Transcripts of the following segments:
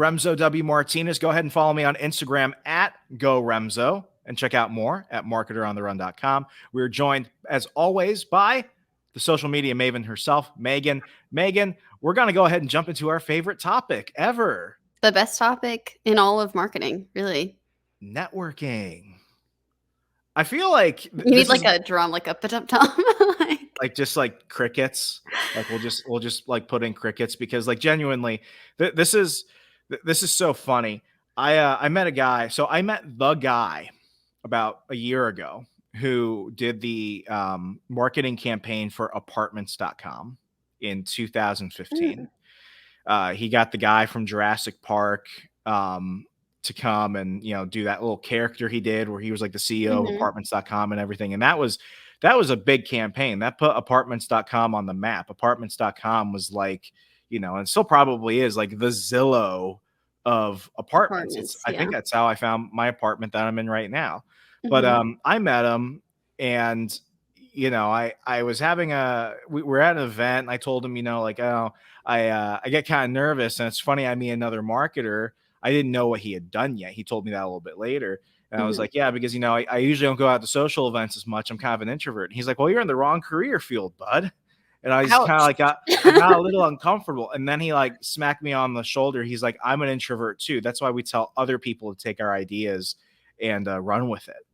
Remso W. Martinez. Go ahead and follow me on Instagram at GoRemso and check out more at marketerontherun.com. We're joined, as always, by the social media maven herself, Megan. Megan, we're going to go ahead and jump into our favorite topic ever. The best topic in all of marketing, really. Networking. I feel like you need like a drum, like a pa-tum-tum. like just like crickets. Like we'll just like put in crickets because like genuinely, this is so funny. I met a guy. So I met the guy about a year ago who did the marketing campaign for apartments.com in 2015. He got the guy from Jurassic Park to come and, do that little character he did where he was like the CEO of apartments.com and everything. And that was a big campaign that put apartments.com on the map. Apartments.com was like, and still probably is like the Zillow of apartments. I think that's how I found my apartment that I'm in right now. But I met him and, I was having we're at an event and I told him, I get kind of nervous. And it's funny, I meet another marketer. I didn't know what he had done yet. He told me that a little bit later. And I was like, yeah, because, I usually don't go out to social events as much. I'm kind of an introvert. And he's like, well, you're in the wrong career field, bud. And I just kind of like I got a little uncomfortable. And then he like smacked me on the shoulder. He's like, I'm an introvert too. That's why we tell other people to take our ideas and run with it.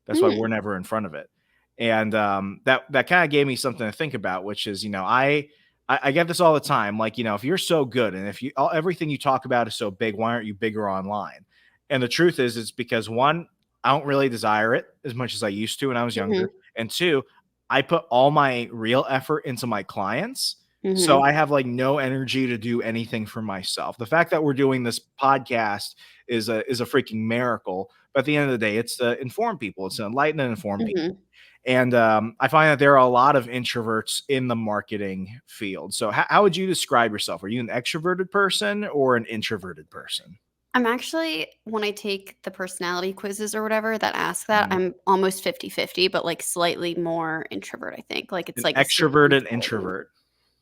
That's why we're never in front of it. And that kind of gave me something to think about, which is, I get this all the time. Like, if you're so good and if everything you talk about is so big, why aren't you bigger online? And the truth is, it's because one, I don't really desire it as much as I used to when I was younger. And two, I put all my real effort into my clients. So I have like no energy to do anything for myself. The fact that we're doing this podcast is a freaking miracle. But at the end of the day, it's to inform people. It's to enlighten and inform people. And I find that there are a lot of introverts in the marketing field. So how would you describe yourself? Are you an extroverted person or an introverted person? I'm actually, when I take the personality quizzes or whatever that ask that, I'm almost 50-50, but like slightly more introvert, I think. Like it's like extroverted introvert.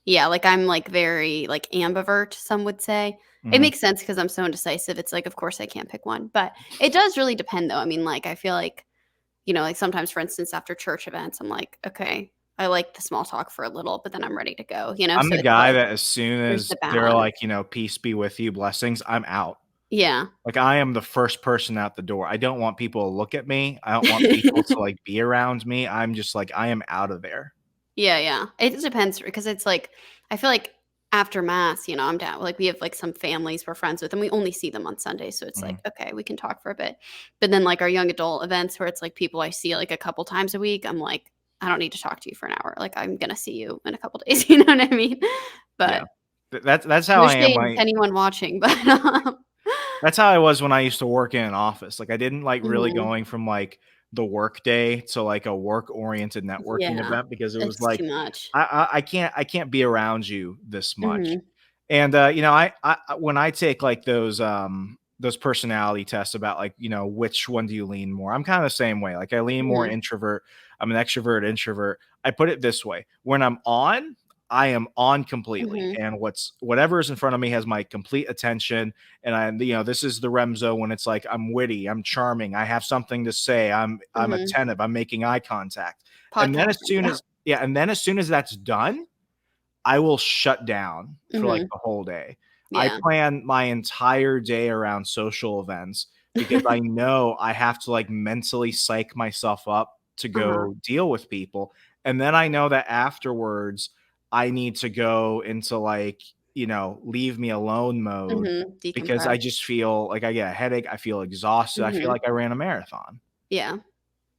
Yeah, like I'm like very like ambivert, some would say. It makes sense because I'm so indecisive. It's like, of course I can't pick one. But it does really depend though. I mean, like I feel like, like sometimes, for instance, after church events, I'm like, okay, I like the small talk for a little, but then I'm ready to go, I'm the guy that as soon as they're like, peace be with you, blessings, I'm out. Yeah. Like I am the first person out the door. I don't want people to look at me. I don't want people to like be around me. I'm just like, I am out of there. Yeah. It depends because it's like, I feel like after mass, I'm down. Like we have like some families we're friends with and we only see them on Sunday. So it's like, okay, we can talk for a bit. But then like our young adult events where it's like people I see like a couple times a week, I'm like, I don't need to talk to you for an hour. Like I'm going to see you in a couple days. You know what I mean? But yeah. That's how I am. Anyone watching, but that's how I was when I used to work in an office. Like I didn't like really going from like the work day to like a work oriented networking event because it was like too much. I can't be around you this much. And I when I take like those personality tests about like, which one do you lean more? I'm kind of the same way. Like I lean more introvert. I'm an extrovert introvert. I put it this way. When I'm on, I am on completely. And whatever is in front of me has my complete attention. And this is the Remso when it's like, I'm witty, I'm charming, I have something to say. I'm attentive. I'm making eye contact. And then as soon as that's done, I will shut down for like the whole day. Yeah. I plan my entire day around social events because I know I have to like mentally psych myself up to go deal with people. And then I know that afterwards I need to go into like, leave me alone mode because I just feel like I get a headache. I feel exhausted. I feel like I ran a marathon. Yeah,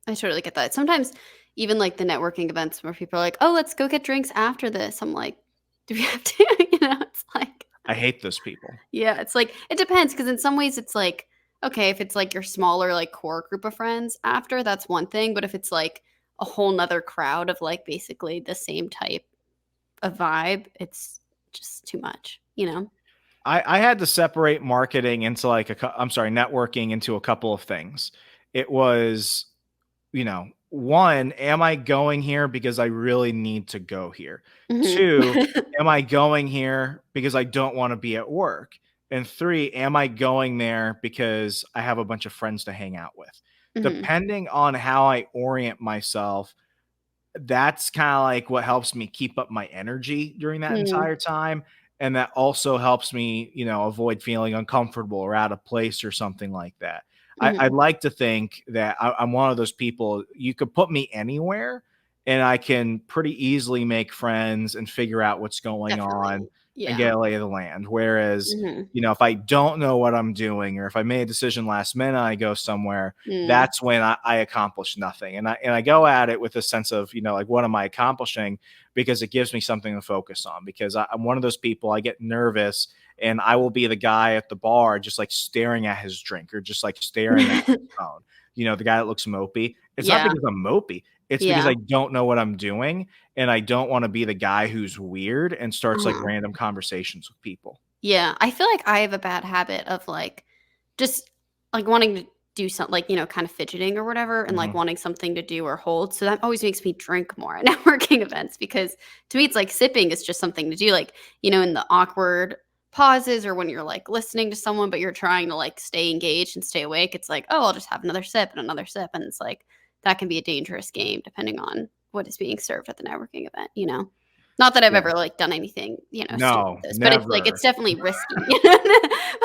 I totally get that. Sometimes even like the networking events where people are like, oh, let's go get drinks after this. I'm like, do we have to? It's like. I hate those people. Yeah, it's like, it depends because in some ways it's like, okay, if it's like your smaller like core group of friends after, that's one thing. But if it's like a whole nother crowd of like basically the same type of vibe, it's just too much, I had to separate marketing into like networking into a couple of things. It was, one, am I going here because I really need to go here? Two, am I going here because I don't want to be at work? And 3, am I going there because I have a bunch of friends to hang out with? Mhm. Depending on how I orient myself, that's kinda like what helps me keep up my energy during that Mm. entire time, and that also helps me, avoid feeling uncomfortable or out of place or something like that. I'd Mhm. like to think that I'm one of those people you could put me anywhere, and I can pretty easily make friends and figure out what's going on Definitely. and Yeah. get a lay of the land, whereas, Mhm. if I don't know what I'm doing or if I made a decision last minute, I go somewhere, Mm. that's when I accomplish nothing. And I go at it with a sense of, like, what am I accomplishing? Because it gives me something to focus on. Because I'm one of those people, I get nervous and I will be the guy at the bar just like staring at his drink or just like staring at his phone. The guy that looks mopey. It's not Yeah. because I'm mopey. It's because Yeah. I don't know what I'm doing and I don't want to be the guy who's weird and starts like Uh-huh. random conversations with people. Yeah, I feel like I have a bad habit of, like, just, like, wanting to do something, like, kind of fidgeting or whatever and, like, Mhm. wanting something to do or hold, so that always makes me drink more at networking events because to me, it's like sipping is just something to do, like, in the awkward pauses or when you're, like, listening to someone, but you're trying to, like, stay engaged and stay awake, it's like, "Oh, I'll just have another sip," and it's like, that can be a dangerous game depending on what is being served at the networking event, you know? Not that I've Yeah. ever, like, done anything, stupid No, with this, but it's, like, never. it's definitely risky.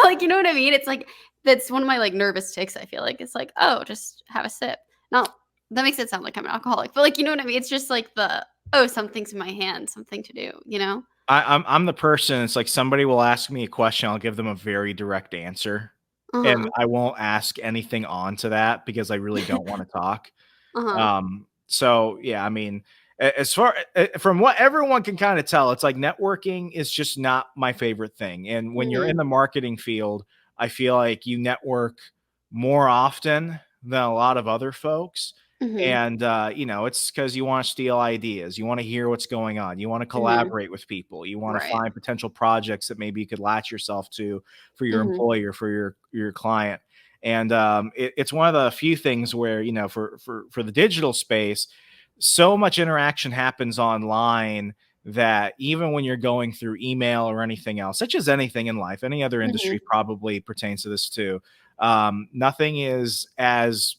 Like, you know what I mean? It's, like, that's one of my, like, nervous ticks, I feel like. It's, like, "Oh, just have a sip." Not that makes it sound like I'm an alcoholic, but, like, you know what I mean? It's just, like, "Oh, something's in my hand, something to do," you know? I'm the person, it's like somebody will ask me a question, I'll give them a very direct answer, and Uh-huh. I won't ask anything on to that because I really don't wanna talk. Uh-huh. So, yeah, I mean, as far from what everyone can kinda tell, it's like networking is just not my favorite thing, and when you're in Mhm. the marketing field, I feel like you network more often than a lot of other folks, Mhm. and, it's because you wanna steal ideas, you wanna hear what's going on, you wanna Mhm. collaborate with people, you wanna Right. find potential projects that maybe you could latch yourself to for your Mhm. employer, for your client. And it's one of the few things where for the digital space, so much interaction happens online that even when you're going through email or anything else, such as anything in life, any other industry Mhm. probably pertains to this too. Nothing is as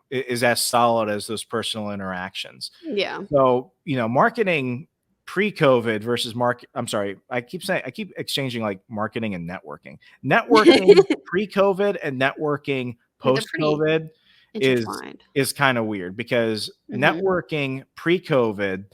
is as solid as those personal interactions. Yeah. So, marketing pre-COVID versus I'm sorry, I keep exchanging like marketing and networking. Networking pre-COVID and networking Yeah, they're pretty post-COVID is intertwined. is kind of weird because Mhm. networking pre-COVID,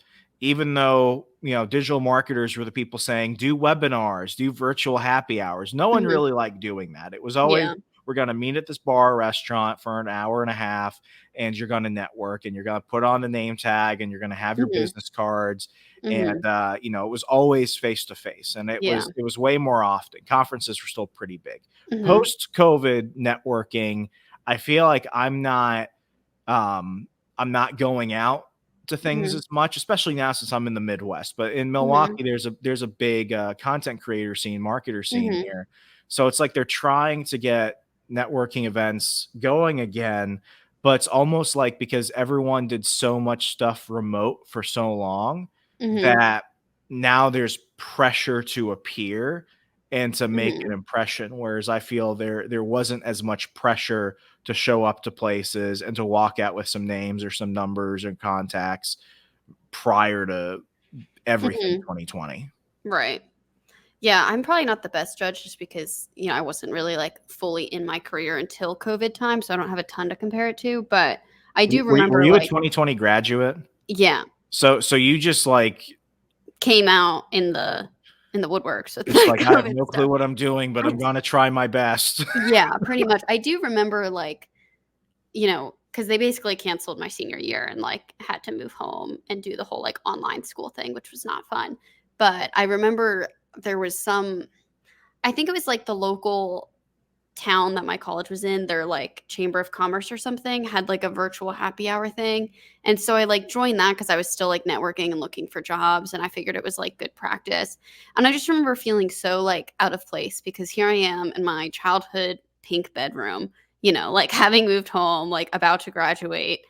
even though digital marketers were the people saying do webinars, do virtual happy hours, no one Mhm. really liked doing that. It was always Yeah. we're going to meet at this bar or restaurant for an hour and a half and you're going to network and you're going to put on the name tag and you're going to have your Mhm. business cards and Mhm. it was always face to face and it Yeah. was it was way more often. Conferences were still pretty big. Mhm. Post COVID networking, I feel like um, I'm not going out to things Mhm. as much, especially now since I'm in the Midwest. But in Mhm. Milwaukee, there's a big content creator scene, marketer scene Mhm. here. So it's like they're trying to get networking events going again, but it's almost like because everyone did so much stuff remote for so long Mhm. that now there's pressure to appear and to make an Mhm. impression. Whereas I feel there wasn't as much pressure to show up to places and to walk out with some names or some numbers and contacts prior to everything Mhm. 2020. Right. Yeah, I'm probably not the best judge just because, I wasn't really, like, fully in my career until COVID time, so I don't have a ton to compare it to, but I do Were remember, you a like 2020 graduate? yeah, So you just like came out in the woodworks with just the like, "I have COVID no clue stuff. what I'm doing, but I I'm gonna try my best." Yeah, pretty much. I do remember, like, because they basically canceled my senior year and, like, had to move home and do the whole, like, online school thing, which was not fun, but I remember there was I think it was, like, the local town that my college was in, their, like, chamber of commerce or something had, like, a virtual happy hour thing, and so I, like, joined that because I was still, like, networking and looking for jobs, and I figured it was, like, good practice, and I just remember feeling so, like, out of place because here I am in my childhood pink bedroom, like, having moved home, like, about to graduate,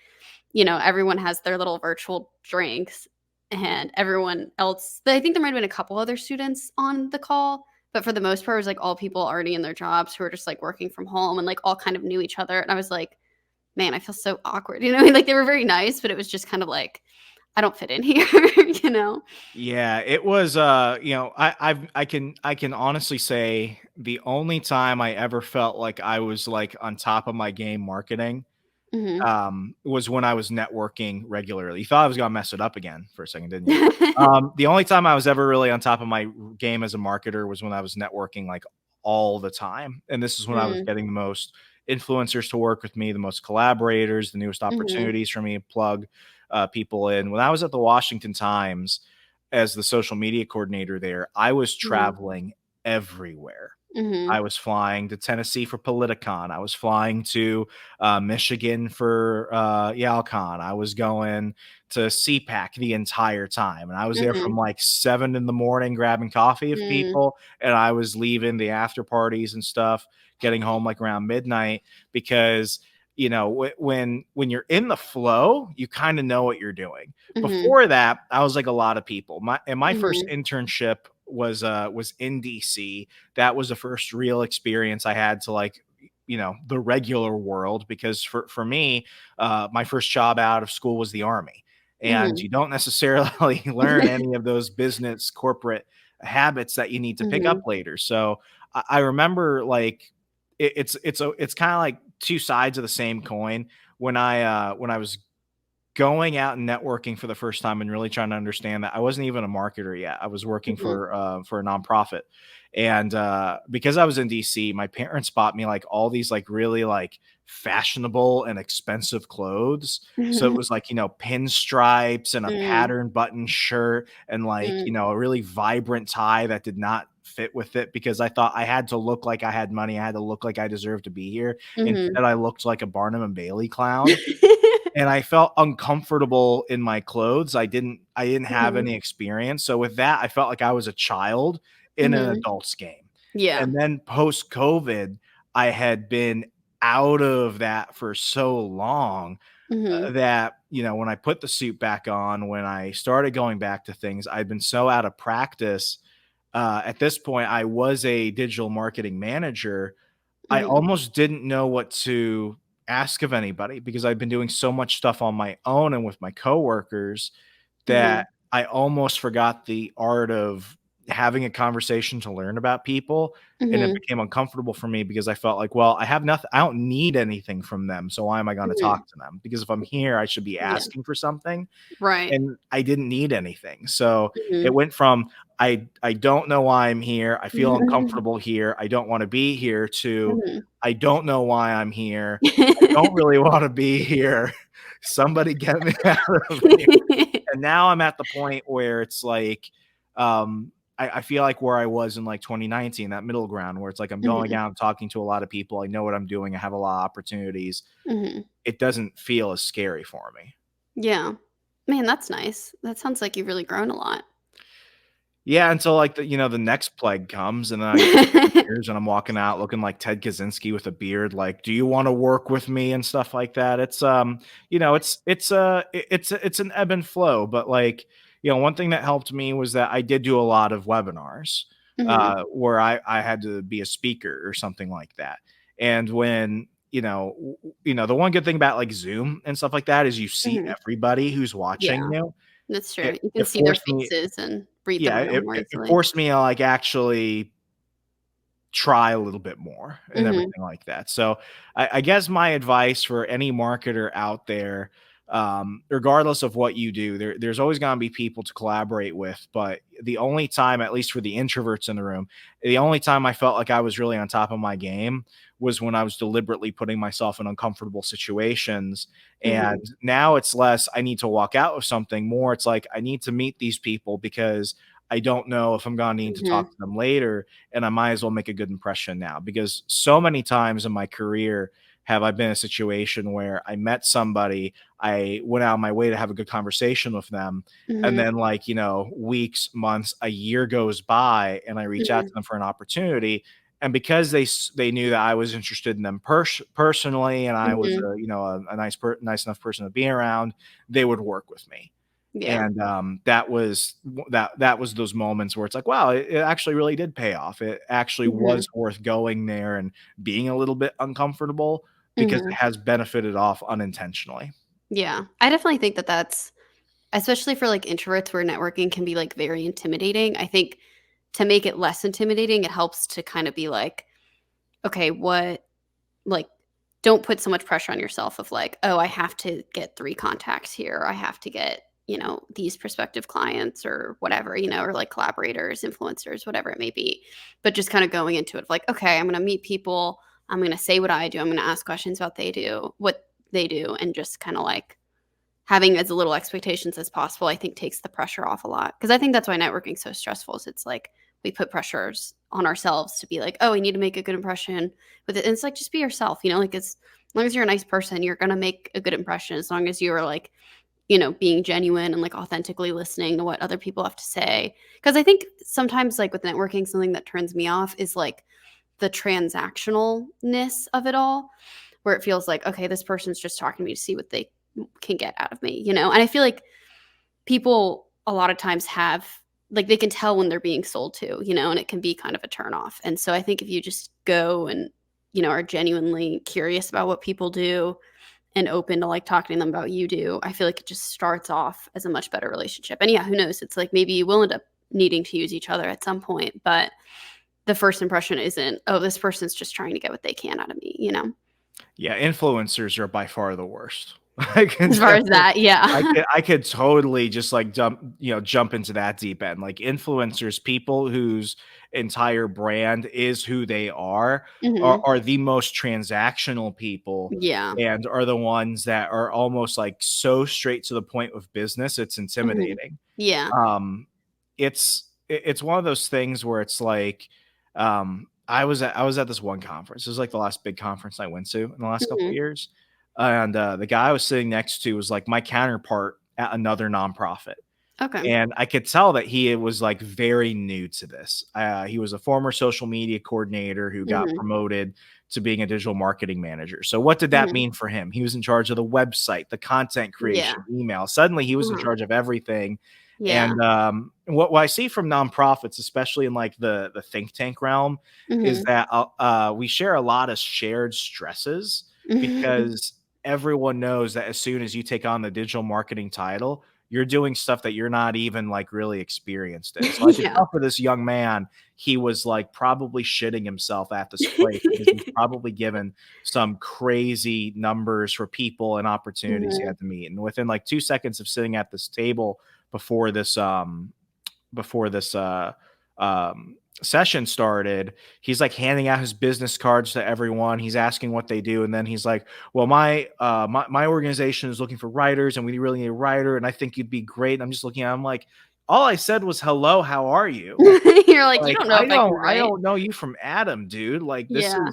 everyone has their little virtual drinks, and everyone else I think there might have been a couple other students on the call, but for the most part, it was, like, all people already in their jobs who were just, like, working from home and, like, all kind of knew each other, and I was like, "Man, I feel so awkward," you know what I mean? Like, they were very nice, but it was just kind of like, "I don't fit in here," you know? Yeah, it was, I can honestly say the only time I ever felt like I was, like, on top of my game marketing, Mhm. was when I was networking regularly. You thought I was gonna mess it up again for a second, didn't you? The only time I was ever really on top of my game as a marketer was when I was networking, like, all the time, and this is when I was Mm, getting the most influencers to work with me, the most collaborators, the newest mhm, opportunities for me to plug, people in. When I was at the Washington Times as the social media coordinator there, I was mhm, traveling everywhere. mhm, I was flying to Tennessee for Politicon. I was flying to Michigan for Yalcon. I was going to CPAC the entire time, and I was there from mhm, like 7 in the morning grabbing coffee with mm, people, and I was leaving the after parties and stuff, getting home like around midnight because when you're in the flow, you kind of know what you're doing. mhm, Before that, I was like a lot of people. My first mhm, internship was in DC. That was the first real experience I had to like the regular world because for me my first job out of school was the army, and mhm, you don't necessarily learn any of those business corporate habits that you need to pick up mhm, later. So I remember like it's kind of like two sides of the same coin. When I was going out and networking for the first time and really trying to understand that I wasn't even a marketer yet. I was working mhm, for a nonprofit. And because I was in DC, my parents bought me like all these like really like fashionable and expensive clothes. So it mhm, was like, pinstripes and a mm, pattern button shirt and like, mm, a really vibrant tie that did not fit with it because I thought I had to look like I had money. I had to look like I deserved to be here. mhm. Instead, I looked like a Barnum and Bailey clown, and I felt uncomfortable in my clothes. I didn't have Mhm, any experience. So with that, I felt like I was a child in an mhm. adult's game. Yeah. And then post COVID, I had been out of that for so long Mhm, that, when I put the suit back on, when I started going back to things, I'd been so out of practice. At this point, I was a digital marketing manager. I mhm, almost didn't know what to ask of anybody because I've been doing so much stuff on my own and with my coworkers mhm, that I almost forgot the art of having a conversation to learn about people, and it mhm, became uncomfortable for me because I felt like, well, I have nothing. I don't need anything from them, so why am I gonna mhm. talk to them? Because if I'm here, I should be Yeah. asking for something, Right. and I didn't need anything. So it Mhm. went from I don't know why I'm here. I feel uncomfortable here. I don't want to be here to Mhm. I don't know why I'm here. I don't really want to be here. Somebody get me out of here. And now I'm at the point where it's like I feel like where I was in like 2019, that middle ground where it's like I'm going Mhm, out and talking to a lot of people. I know what I'm doing. I have a lot of opportunities. mhm. It doesn't feel as scary for me. Yeah. Man, that's nice. That sounds like you've really grown a lot. Yeah, until, like, the next plague comes, and then I get 20 years, and I'm walking out looking like Ted Kaczynski with a beard, like, "Do you wanna work with me?" and stuff like that. It's an ebb and flow, but, like, one thing that helped me was that I did do a lot of webinars, Mhm, where I had to be a speaker or something like that, and when, the one good thing about, like, Zoom and stuff like that is you see mhm. everybody who's Yeah, watching you. that's true. It You can it see their forced me faces and read the yeah, room it more it it easily. forced me to, like, actually try a little bit more and Mhm, everything like that. So I guess my advice for any marketer out there, regardless of what you do, there's always going to be people to collaborate with. But the only time, at least for the introverts in the room, the only time I felt like I was really on top of my game was when I was deliberately putting myself in uncomfortable situations. And mhm, now it's less, I need to walk out with something, more it's like I need to meet these people because I don't know if I'm going to need to mhm, talk to them later, and I might as well make a good impression now because so many times in my career have I been in a situation where I met somebody, I went out of my way to have a good conversation with them, and mhm, then like, weeks, months, a year goes by and I reach out to mhm, them for an opportunity, and because they knew that I was interested in them personally and I was mhm. a nice enough person to be around, they would work with me. Yeah. And, that was those moments where it's like, wow, it actually really did pay off. It actually Mhm. was worth going there and being a little bit uncomfortable because it Mhm. has benefited off unintentionally. Yeah. I definitely think that that's especially for, like, introverts where networking can be, like, very intimidating. I think to make it less intimidating, it helps to kinda be like, "Okay, what" like, don't put so much pressure on yourself of like, "Oh, I have to get 3 contacts here. Or I have to get, these prospective clients or whatever, or like collaborators, influencers, whatever it may be." But just kinda going into it of like, "Okay, I'm gonna meet people. I'm gonna say what I do. I'm gonna ask questions about what they do," and just kinda like having as little expectations as possible, I think takes the pressure off a lot. Because I think that's why networking's so stressful is it's like we put pressures on ourselves to be like, "Oh, we need to make a good impression with it." And it's like, just be yourself, like, as long as you're a nice person, you're gonna make a good impression as long as you're, like, being genuine and, like, authentically listening to what other people have to say. Because I think sometimes, like, with networking, something that turns me off is, like, the transactionalness of it all, where it feels like, "Okay, this person's just talking to me to see what they can get out of me," And I feel like people a lot of times have like, they can tell when they're being sold to, and it can be kind of a turn off. And so I think if you just go and, are genuinely curious about what people do and open to, like, talking to them about you do, I feel like it just starts off as a much better relationship. And yeah, who knows? It's like maybe you will end up needing to use each other at some point, but the first impression isn't, "Oh, this person's just trying to get what they can out of me?" Yeah, influencers are by far the worst. I can As far as definitely that, yeah. I could totally just, like, jump into that deep end. Like, influencers, people whose entire brand is who they are Mhm. are the most transactional people Yeah. and are the ones that are almost, like, so straight to the point with business, it's Mhm. intimidating. Yeah. Um, it's one of those things where it's like, I was at this one conference. It was like the last big conference I went to in the last couple of Mhm. years, and the guy I was sitting next to was like my counterpart at another nonprofit. Okay. And I could tell that he was, like, very new to this. He was a former social media coordinator who got Mhm. promoted to being a digital marketing manager. So what did that Mhm. mean for him? He was in charge of the website, the content Yeah. creation, email. Suddenly, he was in Uh-huh. charge of everything. Yeah. And, what I see from nonprofits, especially in, like, the think tank realm, is Mhm. that, we share a lot of shared stresses Mhm. because everyone knows that as soon as you take on the digital marketing title, you're doing stuff that you're not even, like, really experienced in. So I could Yeah. tell for this young man, he was, like, probably shitting himself at this place because he's probably given some crazy numbers for people and opportunities he Mhm. had to meet. And within, like, 2 seconds of sitting at this table before this, before this session started, he's like handing out his business cards to everyone. He's asking what they do, and then he's like, "Well, my organization is looking for writers, and we really need a writer, and I think you'd be great." And I'm just looking at him like, all I said was, "Hello, how are you?" You're like, "You Like, don't know if I can I write." don't know you from Adam, dude. Yeah.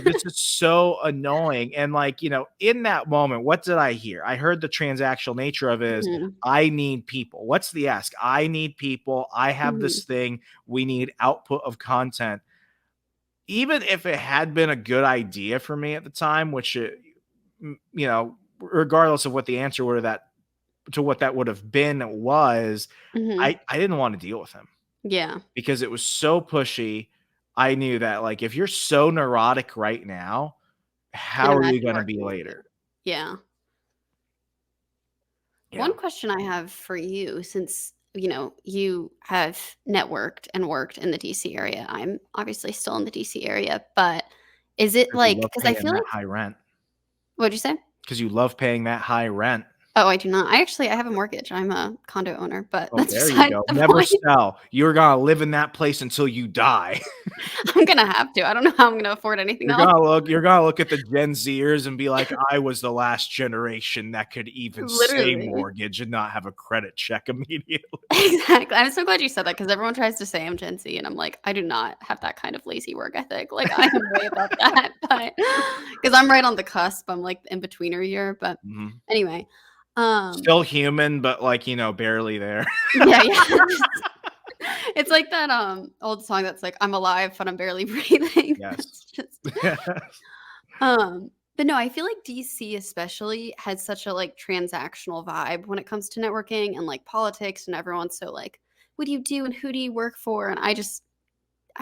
This is so annoying. And, like, in that moment, what did I hear? I heard the transactional nature of it is, Mhm. I need people. What's the ask? I need people. I have Mhm. this thing. We need output of content. Even if it had been a good idea for me at the time, which regardless of what the answer would have that to what that would have been was, Mhm. I didn't want to deal with him Yeah. because it was so pushy. I knew that, like, if you're so neurotic right now, Can't how are you imagine gonna be working with you. later? Yeah. Yeah. One question I have for you, since, you have networked and worked in the DC area. I'm obviously still in the DC area, but is it Because you like, love because I paying feel that like, high rent. what'd you say? Because you love paying that high rent. Oh, I do not. I have a mortgage. I'm a condo owner, but Oh, that's there you besides go. the Never point. sell. You're gonna live in that place until you die. I'm gonna have to. I don't know how I'm gonna afford anything else. You're gonna look at the Gen Zers and be like, "I was the last generation that could even say Literally. mortgage and not have a credit check immediately." Exactly. I'm so glad you said that because everyone tries to say I'm Gen Z, and I'm like, I do not have that kind of lazy work ethic. Like, I am way above that, but because I'm right on the cusp. I'm like the in-betweener year, but Mhm. anyway. Um, Still human, but, like, barely there. yeah, yeah. It's like that, old song that's like, "I'm alive, but I'm barely breathing." Yes. That's just Yes. um, But no, I feel like DC especially has such a, like, transactional vibe when it comes to networking and, like, politics, and everyone's so like, "What do you do and who do you work for?" And I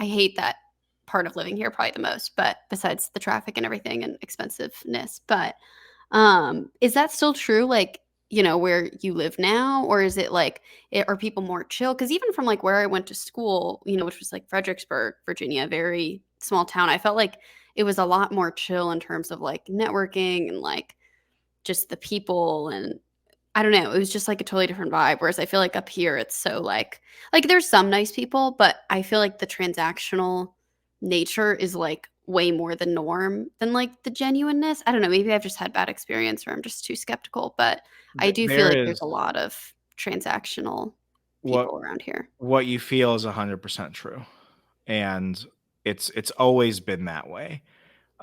hate that part of living here probably the most, but besides the traffic and everything and expensiveness. But, is that still true, like, where you live now? Or is it like are people more chill? Because even from, like, where I went to school, which was, like, Fredericksburg, Virginia, very small town, I felt like it was a lot more chill in terms of, like, networking and, like, just the people, and I don't know, it was just, like, a totally different vibe, whereas I feel like up here, it's so, like, there's some nice people, but I feel like the transactional nature is, like, way more the norm than, like, the genuineness. I don't know, maybe I've just had bad experience or I'm just too skeptical, but I do feel There like there's is a lot of transactional what people around here. what you feel is 100% true, and it's always been that way.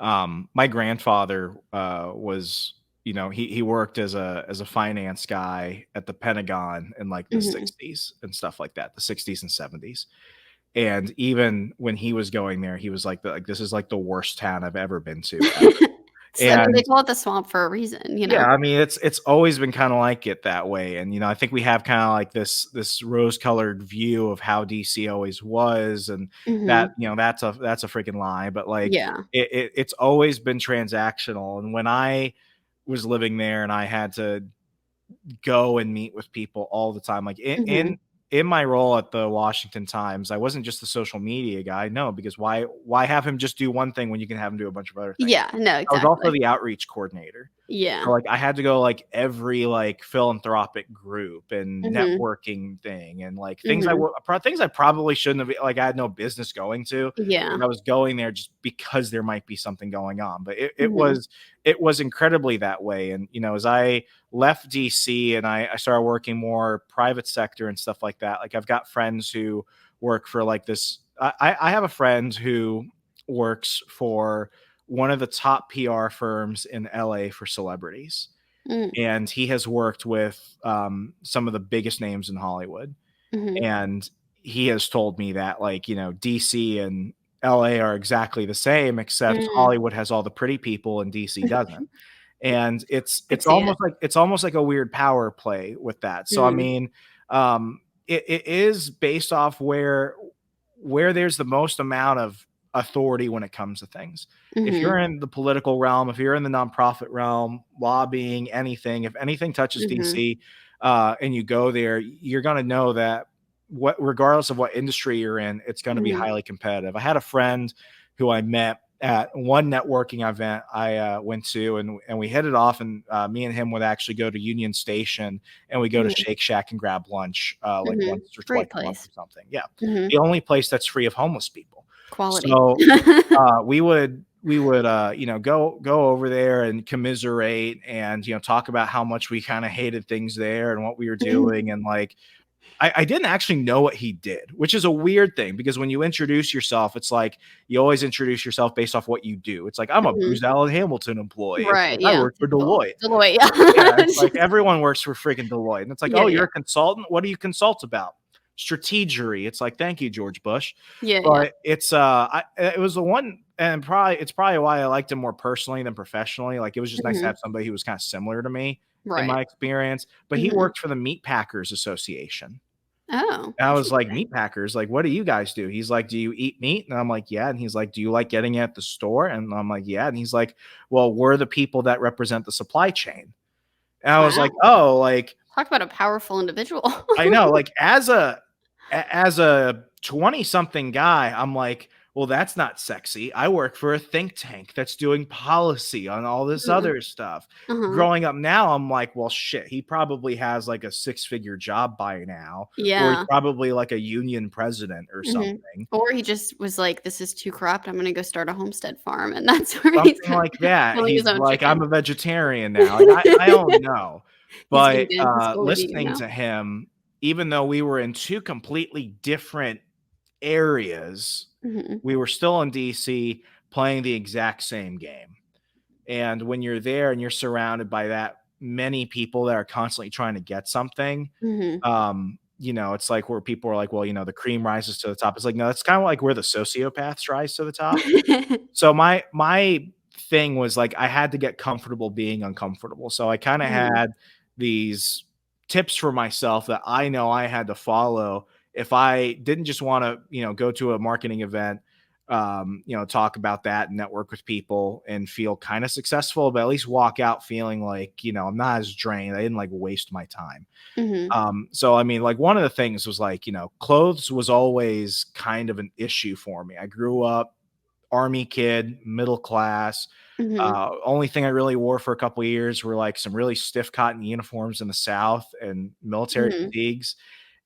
My grandfather, was he worked as a finance guy at the Pentagon in, like, the Mhm. '60s and stuff like that, the '60s and '70s, and even when he was going there, he was like, "This is, like, the worst town I've ever been to ever," I mean, they and call it the swamp for a reason, you yeah, know? I mean, it's always been kinda like it that way, and, I think we have kinda like this rose-colored view of how DC always was, and that, Mhm. that's a freaking lie, but, like, Yeah. it's always been transactional, and when I was living there and I had to go and meet with people all the time, like, Mhm. in my role at the Washington Times, I wasn't just the social media guy, no, because why have him just do one thing when you can have him do a bunch of other things? Yeah, no, I was also exactly. the outreach coordinator. So, Yeah. like, I had to go, like, every, like, philanthropic group and Mhm. networking thing and, like, Mhm. things I probably shouldn't have, like, I had no business going to, but Yeah. I was going there just because there might be something going on, but Mhm. it was incredibly that way, and, as I left DC and I started working more private sector and stuff like that, like, I've got friends who work for, like, this I have a friend who works for one of the top PR firms in LA for celebrities. Mm. And he has worked with some of the biggest names in Hollywood. Mhm. And he has told me that, like, DC and LA are exactly the same, except Mm. Hollywood has all the pretty people and DC doesn't. And Could see it. it's almost like a weird power play with that. So I Mm. mean, it is based off where there's the most amount of authority when it comes to things. If you're Mhm. in the political realm, if you're in the nonprofit realm, lobbying, anything, if anything touches Mhm. DC, and you go there, you're gonna know that regardless of what industry you're in, it's gonna be Mhm. highly competitive. I had a friend who I met at one networking event I went to, and we hit it off, and me and him would actually go to Union Station and we go to Mhm. Shake Shack and grab lunch, like Mhm. once or twice Great a month place. or something. Yeah, Mhm. the only place that's free of homeless people. Quality. So we would go over there and commiserate and talk about how much we kind of hated things there and what we were doing, and like I didn't actually know what he did, which is a weird thing because when you introduce yourself, it's like you always introduce yourself based off what you do. It's like I'm a Mhm. Booz Allen Hamilton employee. It's Right, like I yeah, work for typical. Deloitte. Deloitte, Yeah, it's yeah. like everyone works for freaking Deloitte, and it's like, Yeah, oh, you're yeah. a consultant. What do you consult about? Strategery. It's like, thank you, George Bush. Yeah, yeah. But it was the one, and probably why I liked him more personally than professionally. Like it was just nice to Mhm. have somebody who was kind of similar to me in Right. my experience. But he Mhm. worked for the Meat Packers Association. Oh, And I was like, interesting. "Meat packers? Like, what do you guys do?" He's like, "Do you eat meat?" And I'm like, "Yeah." And he's like, "Do you like getting it at the store?" And I'm like, "Yeah." And he's like, "Well, we're the people that represent the supply chain." And I was like, Wow. "Oh, like, Talk about a powerful individual. I know, like, as a 20-something guy, I'm like, "Well, that's not sexy. I work for a think tank that's doing policy on all this Mhm. other stuff." Uh-huh. Growing up now, I'm like, "Well, shit, he probably has, like, a six-figure job by now, or he's Yeah. probably, like, a union president or Mhm. something." Or he just was like, "This is too corrupt, I'm gonna go start a homestead farm," and that's where he's Something like that. killing his He's own like, "I'm chickens. a vegetarian now." Like, I don't know, He's but, vegan, he's fully vegan listening now. to him, even though we were in 2 completely different areas, Mhm. we were still in DC playing the exact same game. And when you're there and you're surrounded by that many people that are constantly trying to get something, Mhm. it's like where people are like, "Well, the cream rises to the top." It's like, no, it's kinda like where the sociopaths rise to the top. So my thing was like I had to get comfortable being uncomfortable. So I kind of Mhm. had these tips for myself that I know I had to follow if I didn't just want to, go to a marketing event, talk about that and network with people and feel kind of successful, but at least walk out feeling like, I'm not as drained. I didn't like waste my time. Mhm. So I mean, like one of the things was like, clothes was always kind of an issue for me. I grew up army kid, middle class. Mhm. Only thing I really wore for a couple of years were like some really stiff cotton uniforms in the South and military Mhm. fatigues,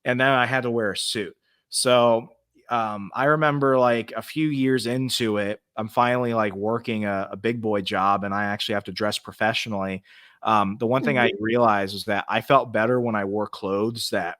and then I had to wear a suit. So I remember like a few years into it, I'm finally like working a big boy job, and I actually have to dress professionally. The one thing I Mhm. realized was that I felt better when I wore clothes that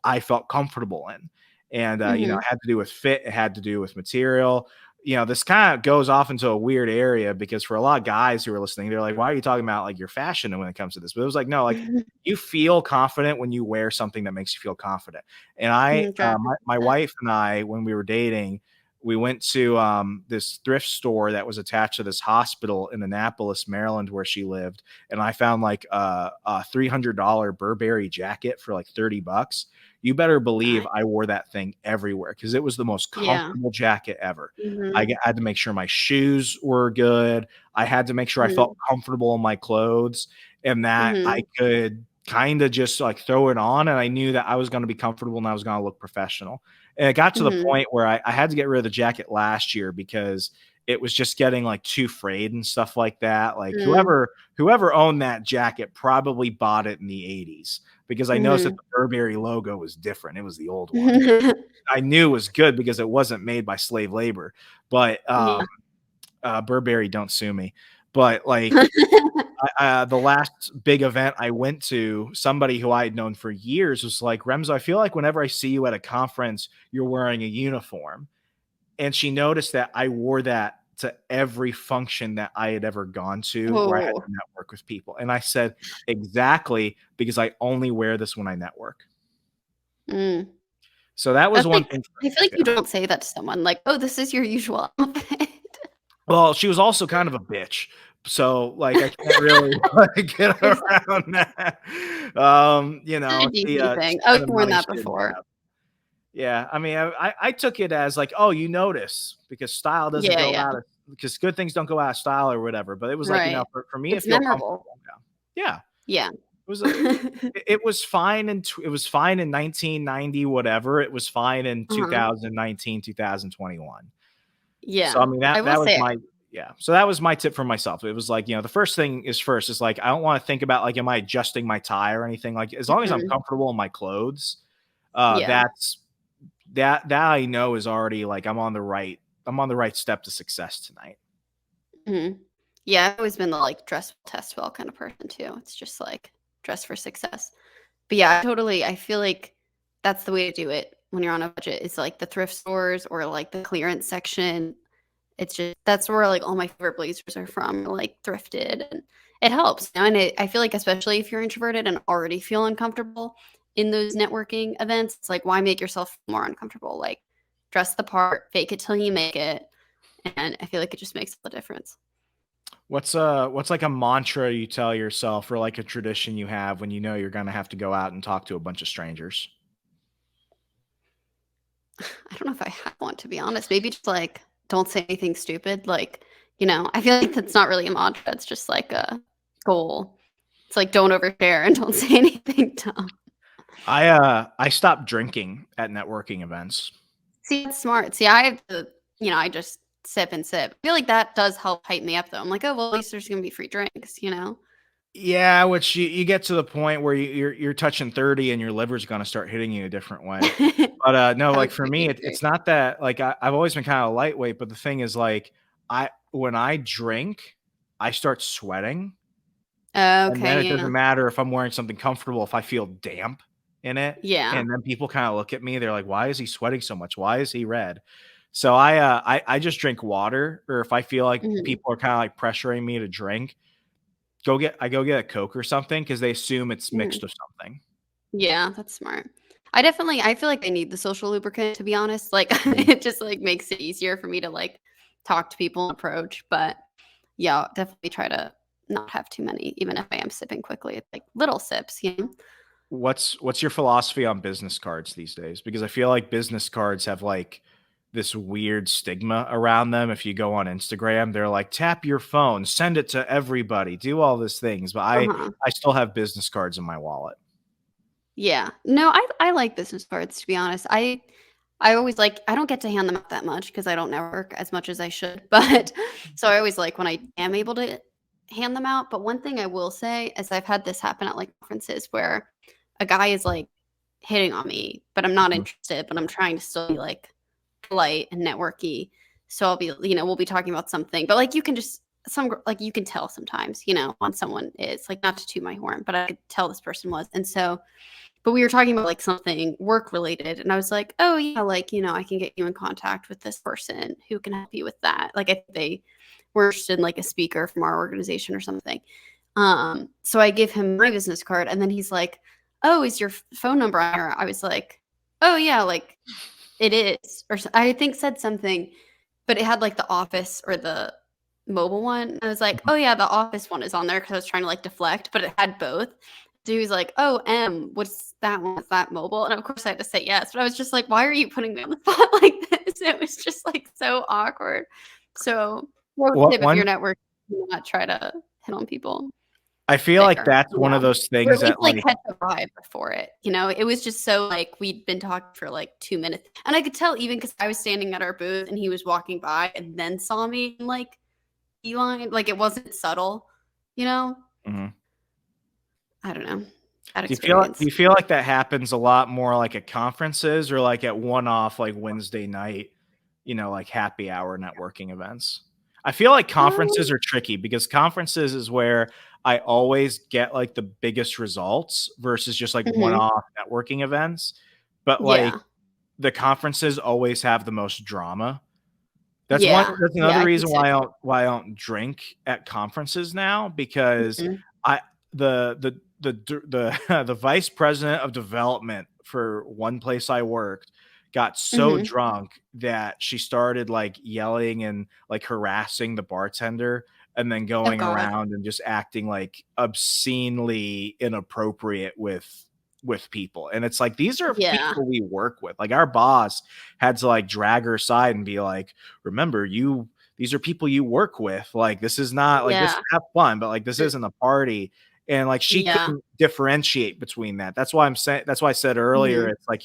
I felt comfortable in. And, it Mhm. had to do with fit, it had to do with material. This kind of goes off into a weird area because for a lot of guys who are listening, they're like, why are you talking about like your fashion when it comes to this? But it was like, no, like Mhm. you feel confident when you wear something that makes you feel confident. And my That. wife and I, when we were dating, we went to this thrift store that was attached to this hospital in Annapolis, Maryland, where she lived. And I found like a $300 Burberry jacket for like $30. You better believe Nice. I wore that thing everywhere because it was the most Yeah. comfortable jacket ever. Mhm. Had to make sure my shoes were good. I had to make sure I felt Mhm. comfortable in my clothes and that I Mhm. could kind of just like throw it on. And I knew that I was going to be comfortable and I was going to look professional. And it got to the Mhm. point where I had to get rid of the jacket last year because it was just getting like too frayed and stuff like that. Like Mhm. whoever owned that jacket probably bought it in the 80s because I noticed that Mhm. the Burberry logo was different. It was the old one. I knew it was good because it wasn't made by slave labor. But Yeah. Burberry, don't sue me. But like the last big event I went to, somebody who I had known for years was like, Remso, I feel like whenever I see you at a conference, you're wearing a uniform. And she noticed that I wore that to every function that I had ever gone to where I had Oh. to network with people. And I said, exactly, because I only wear this when I network. Mm. So that was That's one like thing for I me. feel like you Yeah. don't say that to someone, like, "Oh, this is your usual outfit." Well, she was also kind of a bitch. So, like, I can't really, like, get Is around that. that a DC She thing? Oh, spent you've the worn money that she didn't before. have. Yeah, I mean, I took it as like, "Oh, you notice," because style doesn't Yeah, go yeah. out of because good things don't go out of style or whatever, but it was like, Right. for me to It's feel comfortable. memorable. Yeah. Yeah. Yeah. It was a it was fine it was fine in 1990 whatever, it was fine in Uh-huh. 2019, 2021. So, I Yeah. mean, I will that was say my yeah. So that was my tip for myself. It was like, the first thing is first is like, I don't wanna think about, like, am I adjusting my tie or anything, like, as long as I'm Mhm. comfortable in my clothes, Yeah. that I know is already like, I'm on the right step to success tonight. Mhm. Yeah, I've always been the, like, dress well, test well kind of person too. It's just, like, dress for success. But yeah, I feel like that's the way to do it when you're on a budget is, like, the thrift stores or, like, the clearance section. It's just that's where, like, all my favorite blazers are from, like, thrifted, and it helps, and I feel like especially if you're introverted and already feel uncomfortable in those networking events, it's like, why make yourself more uncomfortable? Like, dress the part, fake it till you make it, and I feel like it just makes all the difference. What's like a mantra you tell yourself or like a tradition you have when you know you're gonna have to go out and talk to a bunch of strangers? I don't know if I have one, to be honest. Maybe just, like, don't say anything stupid, like, I feel like that's not really a mantra, it's just like a goal. It's like, don't overshare and don't say anything dumb. I stopped drinking at networking events. See, that's smart. See, I have to I just sip and sip. I feel like that does help hype me up, though. I'm like, "Oh, well, at least there's gonna be free drinks," you know? Yeah, which you get to the point where you're touching 30 and your liver's gonna start hitting you a different way. But, no, How like, for quick me, you it's drink. not that like, I've always been kinda lightweight, but the thing is, like, when I drink, I start sweating, and then Okay, it doesn't yeah. matter if I'm wearing something comfortable if I feel damp in it, Yeah. and then people kinda look at me, they're like, "Why is he sweating so much? Why is he red?" So I just drink water, or if I feel like Mhm, people are kinda, like, pressuring me to drink, I go get a Coke or something because they assume it's mixed mhm. with something. Yeah, that's smart. I feel like I need the social lubricant, to be honest. Like, Mhm. it just, like, makes it easier for me to, like, talk to people and approach, but yeah, I'll definitely try to not have too many, even if I am sipping quickly. It's like little sips, you know? What's your philosophy on business cards these days? Because I feel like business cards have like this weird stigma around them. If you go on Instagram, they're like tap your phone, send it to everybody, do all these things. But Uh-huh. I still have business cards in my wallet. Yeah. No, I like business cards, to be honest. I always like I don't get to hand them out that much because I don't network as much as I should, but so I always like when I am able to hand them out. But one thing I will say is I've had this happen at like conferences where a guy is like hitting on me, but I'm not Mhm. interested, but I'm trying to still be like polite and networky. So I'll be, we'll be talking about something, but like you can just like you can tell sometimes, when someone is like not to toot my horn, but I could tell this person was. And so but we were talking about like something work related and I was like, "Oh yeah, like, I can get you in contact with this person who can help you with that." Like I think they were interested in like a speaker from our organization or something. So I give him my business card and then he's like, "Oh, is your phone number on here?" I was like, "Oh yeah, like it is." Or I think said something, but it had like the office or the mobile one. I was like, Mhm. "Oh yeah, the office one is on there," because I was trying to like deflect, but it had both. So he was like, "Oh, what's that one? Is that mobile?" And of course I had to say yes, but I was just like, "Why are you putting me on the spot like this?" It was just like so awkward. So, pro What tip if you're one networking, do not try to hit on people I feel like there, that's one of those or at things least that like like catch a vibe before it. It was just so like we'd been talking for like 2 minutes, and I could tell even because I was standing at our booth and he was walking by and then saw me and like beeline, like it wasn't subtle, you know. Mhm. I don't know, bad Do experience. you feel like that happens a lot more like at conferences or like at one-off like Wednesday night, like happy hour networking events? I feel like conferences Um, are tricky because conferences is where I always get like the biggest results versus just like mhm. one-off networking events. But like Yeah. the conferences always have the most drama. Yeah. That's Yeah, another I think reason so too. why I don't drink at conferences now because Mhm. I the vice president of development for one place I worked got so Mhm. drunk that she started like yelling and like harassing the bartender and then Oh going god. around and just acting like obscenely inappropriate with people. And it's like these are Yeah. people we work with. Like our boss had to like drag her aside and be like, remember, these are people you work with. Like this is not like this Yeah. have fun, but like this Mm, isn't a party. And like she yeah. couldn't differentiate between that. That's why I'm saying that's why I said earlier, Mhm. it's like,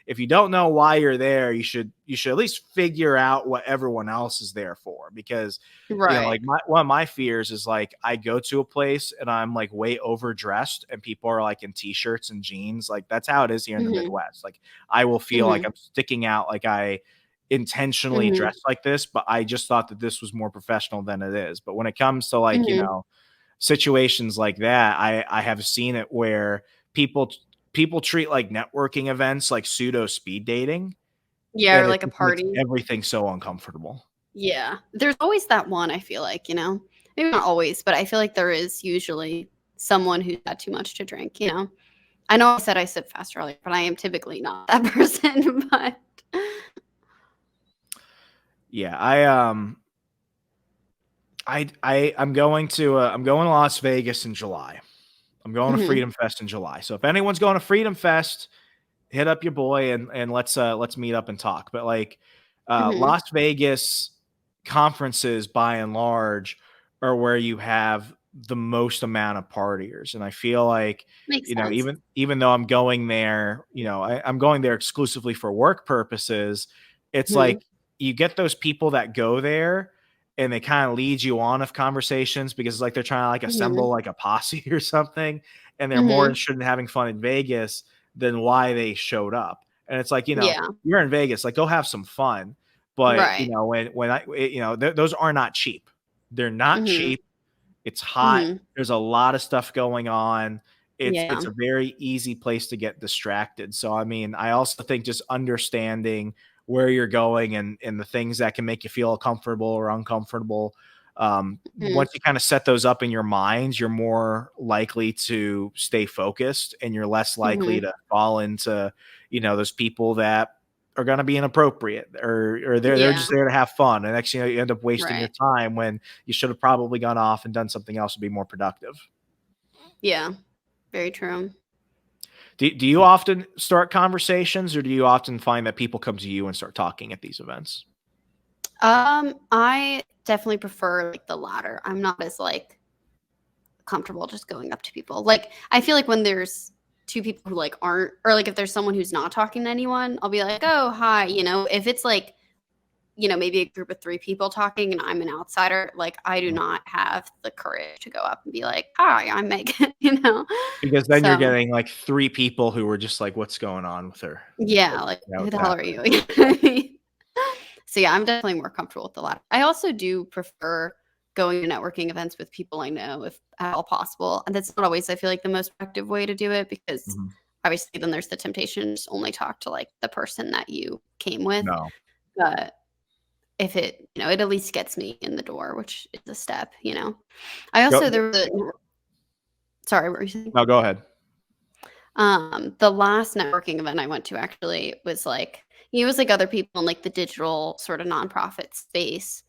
if you don't know why you're there, you should at least figure out what everyone else is there for. Because Right. like one of my fears is like I go to a place and I'm like way overdressed and people are like in t-shirts and jeans. Like that's how it is here in the Mhm. Midwest. Like I will feel like Mhm. I'm sticking out like I intentionally Mhm. dressed like this, but I just thought that this was more professional than it is. But when it comes to like, Mhm. situations like that, I have seen it where people people treat like networking events like pseudo speed dating, Yeah, and or it like a just makes party. everything so uncomfortable. Yeah. There's always that one, I feel like, Maybe not always, but I feel like there is usually someone who's had too much to drink. I know I said I sip fast earlier, but I am typically not that person, but Yeah, I'm going to Las Vegas in July. I'm going to Mhm. Freedom Fest in July. So if anyone's going to Freedom Fest, hit up your boy and let's meet up and talk. But like Mhm. Las Vegas conferences by and large are where you have the most amount of partiers. And I feel like, Makes sense. even though I'm going there, I'm going there exclusively for work purposes, it's Mhm. like you get those people that go there and they kind of lead you on of conversations because it's like they're trying to like assemble Mhm. like a posse or something and they're more Mhm. interested in having fun in Vegas than why they showed up. And it's like, Yeah. you're in Vegas, like go have some fun. But Right. when those are not cheap. They're not Mhm. cheap. It's hot. Mhm. There's a lot of stuff going on. It's Yeah. a very easy place to get distracted. So I mean, I also think just understanding where you're going and the things that can make you feel comfortable or uncomfortable. Mhm. Once you kind of set those up in your minds, you're more likely to stay focused and you're less likely Mhm. to fall into, those people that are going to be inappropriate, or they're Yeah, just there to have fun. And next, you end up wasting your right. time when you should have probably gone off and done something else to be more productive. Yeah, very true. Do you often start conversations, or do you often find that people come to you and start talking at these events? I definitely prefer, like, the latter. I'm not as, like, comfortable just going up to people. Like, I feel like when there's 2 people who, like, aren't, or, like, if there's someone who's not talking to anyone, I'll be like, "Oh, hi," you know? If it's, like, maybe a group of 3 people talking and I'm an outsider, like, I do Mhm. not have the courage to go up and be like, "Hi, I'm Megan," you know? Because then you're So, getting like 3 people who are just like, "What's going on with her? yeah, What's like, "Who what's the hell are happening?" you?" So, yeah, I'm definitely more comfortable with the latter. I also do prefer going to networking events with people I know if at all possible, and that's not always, I feel like, the most effective way to do it because Mhm. obviously then there's the temptation to just only talk to, like, the person that you came with, No. but if it at least gets me in the door, which is a step, you know? I Go also there was a sorry, what were you saying? No, go ahead. The last networking event I went to actually was like it was like other people in like the digital sort of nonprofit space,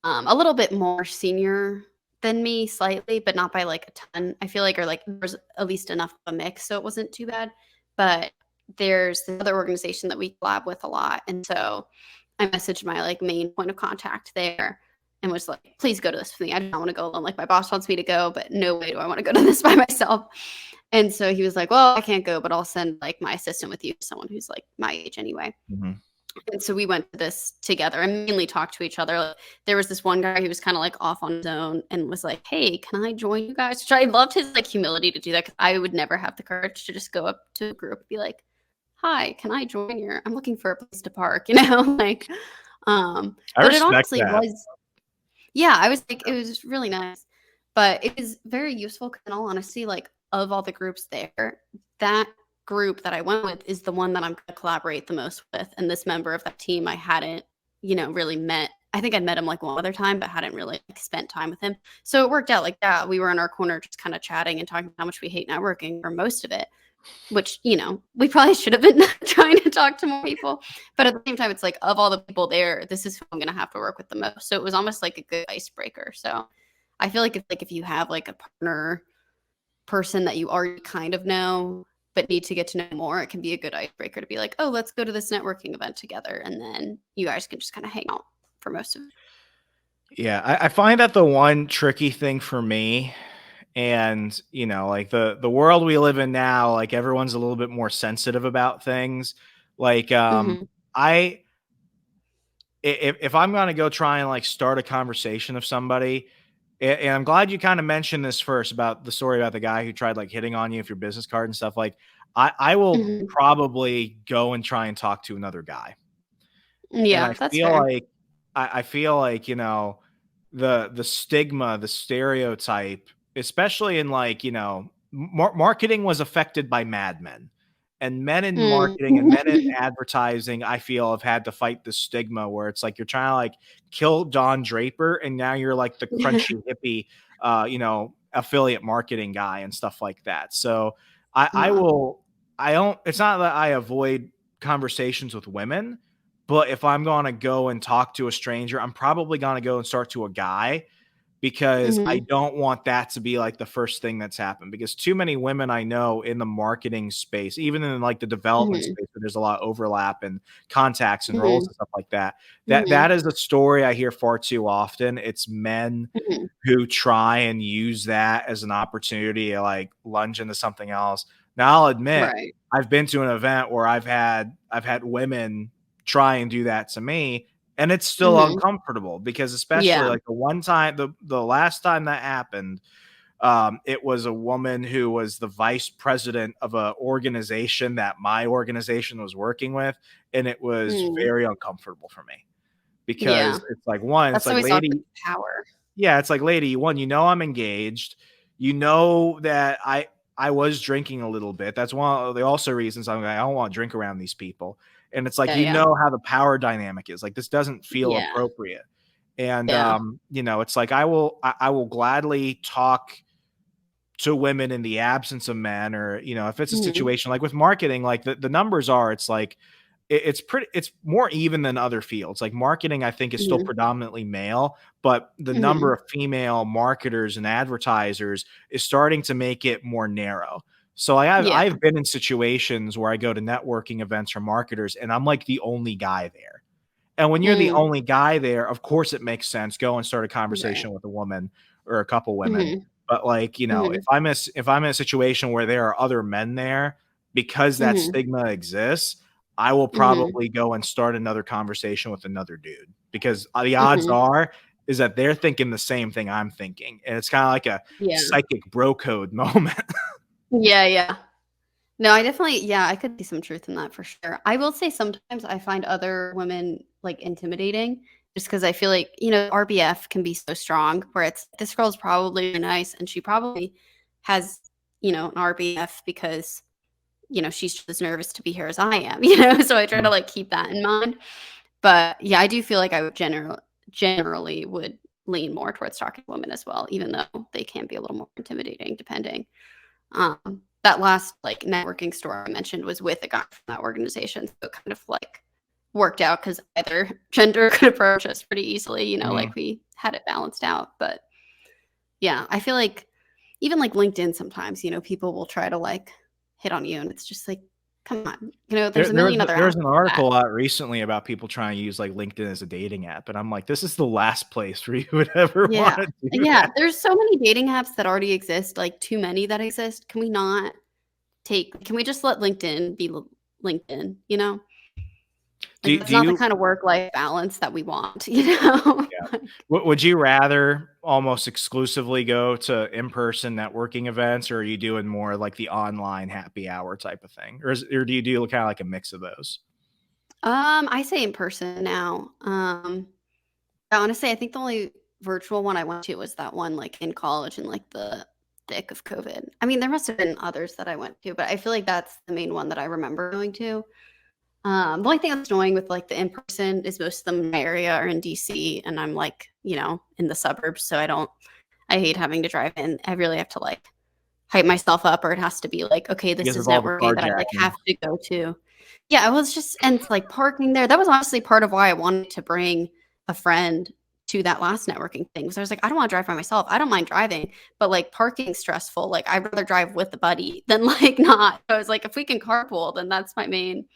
a little bit more senior than me slightly, but not by like a ton. I feel like or like there was at least enough of a mix so it wasn't too bad. But there's the other organization that we collab with a lot, and so I messaged my like main point of contact there and was like, "Please go to this with me. I do not want to go alone. Like my boss wants me to go, but no way do I want to go to this by myself." And so he was like, "Well, I can't go, but I'll send like my assistant with you, someone who's like my age anyway." Mhm. And so we went to this together and mainly talked to each other. Like, there was this one guy who was kind of like off on his own and was like, "Hey, can I join you guys?" Which I loved his like humility to do that because I would never have the courage to just go up to a group and be like, "Hi, can I join your? I'm looking for a place to park," like. I But it respect honestly that. was, yeah, I was like, it was really nice, but it was very useful 'cause in all honesty, like, of all the groups there, that group that I went with is the one that I'm gonna collaborate the most with, and this member of that team I hadn't, really met. I think I'd met him, like, one other time, but hadn't really, like, spent time with him. So it worked out like that. We were in our corner just kinda chatting and talking about how much we hate networking for most of it, which, we probably should have been trying to talk to more people, but at the same time, it's like, of all the people there, this is who I'm gonna have to work with the most, so it was almost like a good icebreaker, so I feel like if you have, like, a partner person that you already kind of know, but need to get to know more, it can be a good icebreaker to be like, "Oh, let's go to this networking event together," and then you guys can just kinda hang out for most of it. Yeah, I find that the one tricky thing for me, and like the world we live in now, like everyone's a little bit more sensitive about things. Like, Mhm, I if I'm gonna go try and like start a conversation with somebody, and I'm glad you kind of mentioned this first about the story about the guy who tried like hitting on you with your business card and stuff. Like, I will mhm. probably go and try and talk to another guy. And Yeah, that's feel fair. like I feel like, the stigma, the stereotype, especially in like, marketing was affected by Mad Men. And men in Mm. marketing and men in advertising, I feel, have had to fight the stigma where it's like you're trying to like kill Don Draper, and now you're like the crunchy hippie, affiliate marketing guy and stuff like that. So I Huh. will I don't it's not that I avoid conversations with women, but if I'm gonna go and talk to a stranger, I'm probably gonna go and start to a guy, because I Mhm, don't want that to be like the first thing that's happened. Because too many women I know in the marketing space, even in like the development mhm, space where there's a lot of overlap and contacts and roles mhm, and stuff like that. That mhm, is a story I hear far too often. It's men mhm. who try and use that as an opportunity to like lunge into something else. Now I'll admit, Right. I've been to an event where I've had women try and do that to me, and it's still Mhm. uncomfortable because, especially Yeah. like the last time that happened, it was a woman who was the vice president of a organization that my organization was working with, and it was Mm. very uncomfortable for me Yeah. because it's like, one, it's That's like, always awkward with lady, power. yeah, it's like, lady, one, I'm engaged. You know that I was drinking a little bit. That's one of the also reasons I'm like, I don't want to drink around these people. And it's like, Yeah, yeah. how the power dynamic is. Like, this doesn't feel Yeah. appropriate. And Yeah. it's like I will gladly talk to women in the absence of men, or if it's a Mhm. situation like with marketing, like the numbers are, it's like it's more even than other fields. Like marketing, I think, is still Mhm. predominantly male, but the number Mhm. of female marketers and advertisers is starting to make it more narrow. So Yeah. I've been in situations where I go to networking events for marketers and I'm like the only guy there. And when you're the Mm. only guy there, of course it makes sense. Go and start a Right. conversation with a woman or a couple women. Mhm. But like, you know, Mhm. if I'm in a situation where there are other men there, because that Mhm. stigma exists, I will Mhm. probably go and start another conversation with another dude because the odds Mhm. are is that they're thinking the same thing I'm thinking. And it's kind of like a Yeah. psychic bro code moment. Yeah, yeah. No, I definitely yeah, I could see some truth in that for sure. I will say sometimes I find other women, like, intimidating just because I feel like, RBF can be so strong where it's, "This girl's probably really nice, and she probably has, an RBF because, she's just as nervous to be here as I am," So I try to, Mhm. like, keep that in mind. But, yeah, I do feel like I would generally would lean more towards talking to women as well, even though they can be a little more intimidating depending. That last, like, networking store I mentioned was with a guy from that organization, so it kind of, like, worked out because either gender could approach us pretty easily, Mhm. like, we had it balanced out, but, yeah, I feel like even, like, LinkedIn sometimes, people will try to, like, hit on you, and it's just like, "Come on," there's a million other There was apps an for that. article out recently about people trying to use, like, LinkedIn as a dating app, and I'm like, "This is the last place where you would ever Yeah. wanna do Yeah, that." there's so many dating apps that already exist, like, too many that exist. Can we just let LinkedIn be L LinkedIn, you know? Like, that's Do not the you kind of work-life balance that we want, you know? Yeah. Like Would you rather almost exclusively go to in-person networking events, or are you doing more like the online happy hour type of thing? Or do you do kinda like a mix of those? I say in person now. Honestly, I think the only virtual one I went to was that one, like, in college in, like, the thick of COVID. I mean, there must have been others that I went to, but I feel like that's the main one that I remember going to. The only thing that's annoying with, like, the in-person is most of them in my area are in DC, and I'm, like, in the suburbs, so I hate having to drive in. I really have to, like, hype myself up, or it has to be like, "Okay, this Because is of all the networking that I, like, carjacking. have to go to." Yeah, it was just and it's, like, parking there that was honestly part of why I wanted to bring a friend to that last networking thing, so I was like, "I don't wanna drive by myself. I don't mind driving, but, like, parking's stressful. Like, I'd rather drive with a buddy than, like, not." So I was like, "If we can carpool, then that's my main,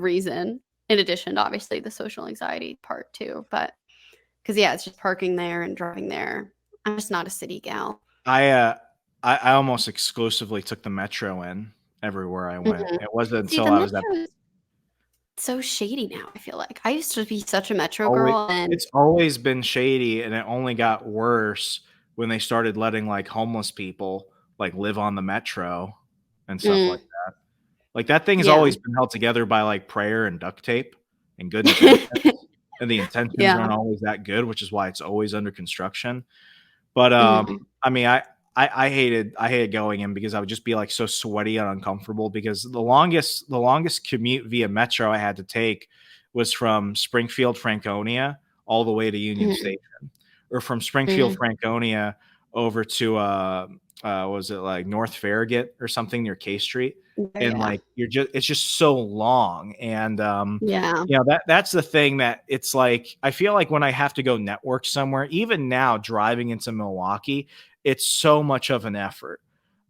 reason." In addition to, obviously, the social anxiety part too, but because yeah, it's just parking there and driving there. I'm just not a city gal. I, uh, I almost exclusively took the metro in everywhere I went. Mhm. It wasn't See, until the I was at metro is so shady now, I feel like. I used to be such a metro always girl and it's always been shady, and it only got worse when they started letting, like, homeless people, like, live on the metro and stuff like mm, that. Like, that thing has yeah. always been held together by, like, prayer and duct tape and good intentions, and the intentions Yeah. aren't always that good, which is why it's always under construction. But, Mhm. I mean, I hated going in because I would just be, like, so sweaty and uncomfortable because the longest commute via metro I had to take was from Springfield, Franconia, all the way to Union Mhm. Station, or from Springfield, Mhm. Franconia over to, was it, like, North Farragut or something near K Street? Yeah, And, yeah. like, it's just so long, and, Yeah. that's the thing that it's like I feel like when I have to go network somewhere, even now driving into Milwaukee, it's so much of an effort.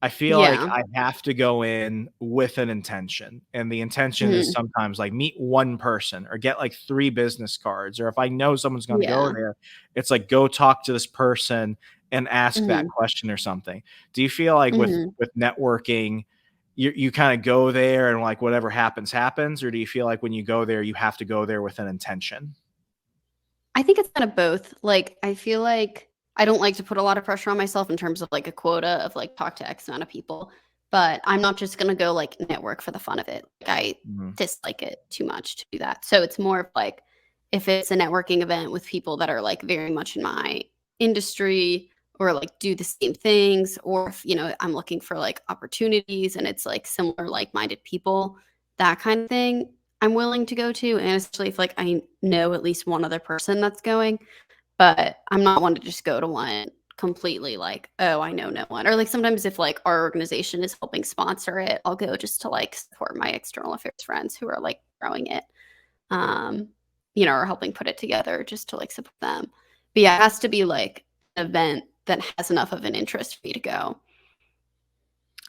I feel like Yeah. I have to go in with an intention, and the intention is Mhm. sometimes like meet one person or get like 3 business cards, or if I know someone's gonna go Yeah. there, it's like go talk to this person and ask that Mhm. question or something. Do you feel like Mhm. with networking, you kinda go there and, like, whatever happens, happens, or do you feel like when you go there, you have to go there with an intention? I think it's kind of both. Like, I feel like I don't like to put a lot of pressure on myself in terms of like a quota of like talk to X amount of people, but I'm not just gonna go like network for the fun of it. Like I Mhm. dislike it too much to do that. So it's more of like if it's a networking event with people that are like very much in my industry or like do the same things, or if I'm looking for like opportunities and it's like similar like-minded people, that kind of thing. I'm willing to go to, and especially if, like, I know at least one other person that's going, but I'm not one to just go to one completely like, "Oh, I know no one." Or, like, sometimes if, like, our organization is helping sponsor it, I'll go just to, like, support my external affairs friends who are, like, growing it, um, or helping put it together just to like support them. But yeah, it has to be like an event that has enough of an interest for me to go.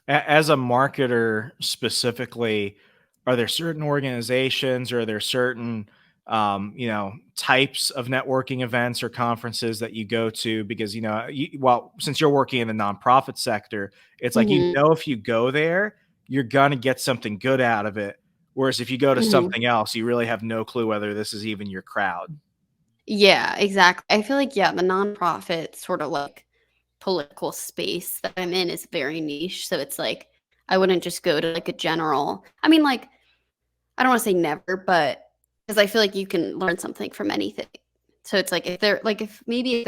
As a marketer specifically, are there certain organizations or are there certain types of networking events or conferences that you go to? Because well, since you're working in the nonprofit sector, it's like, Hmm. if you go there, you're gonna get something good out of it. Whereas if you go to Hmm. something else, you really have no clue whether this is even your crowd. Yeah, exactly. I feel like, yeah, the nonprofit sort of like political space that I'm in is very niche. So it's like, I wouldn't just go to like a general, I mean, like, I don't want to say never, but because I feel like you can learn something from anything. So it's like, if there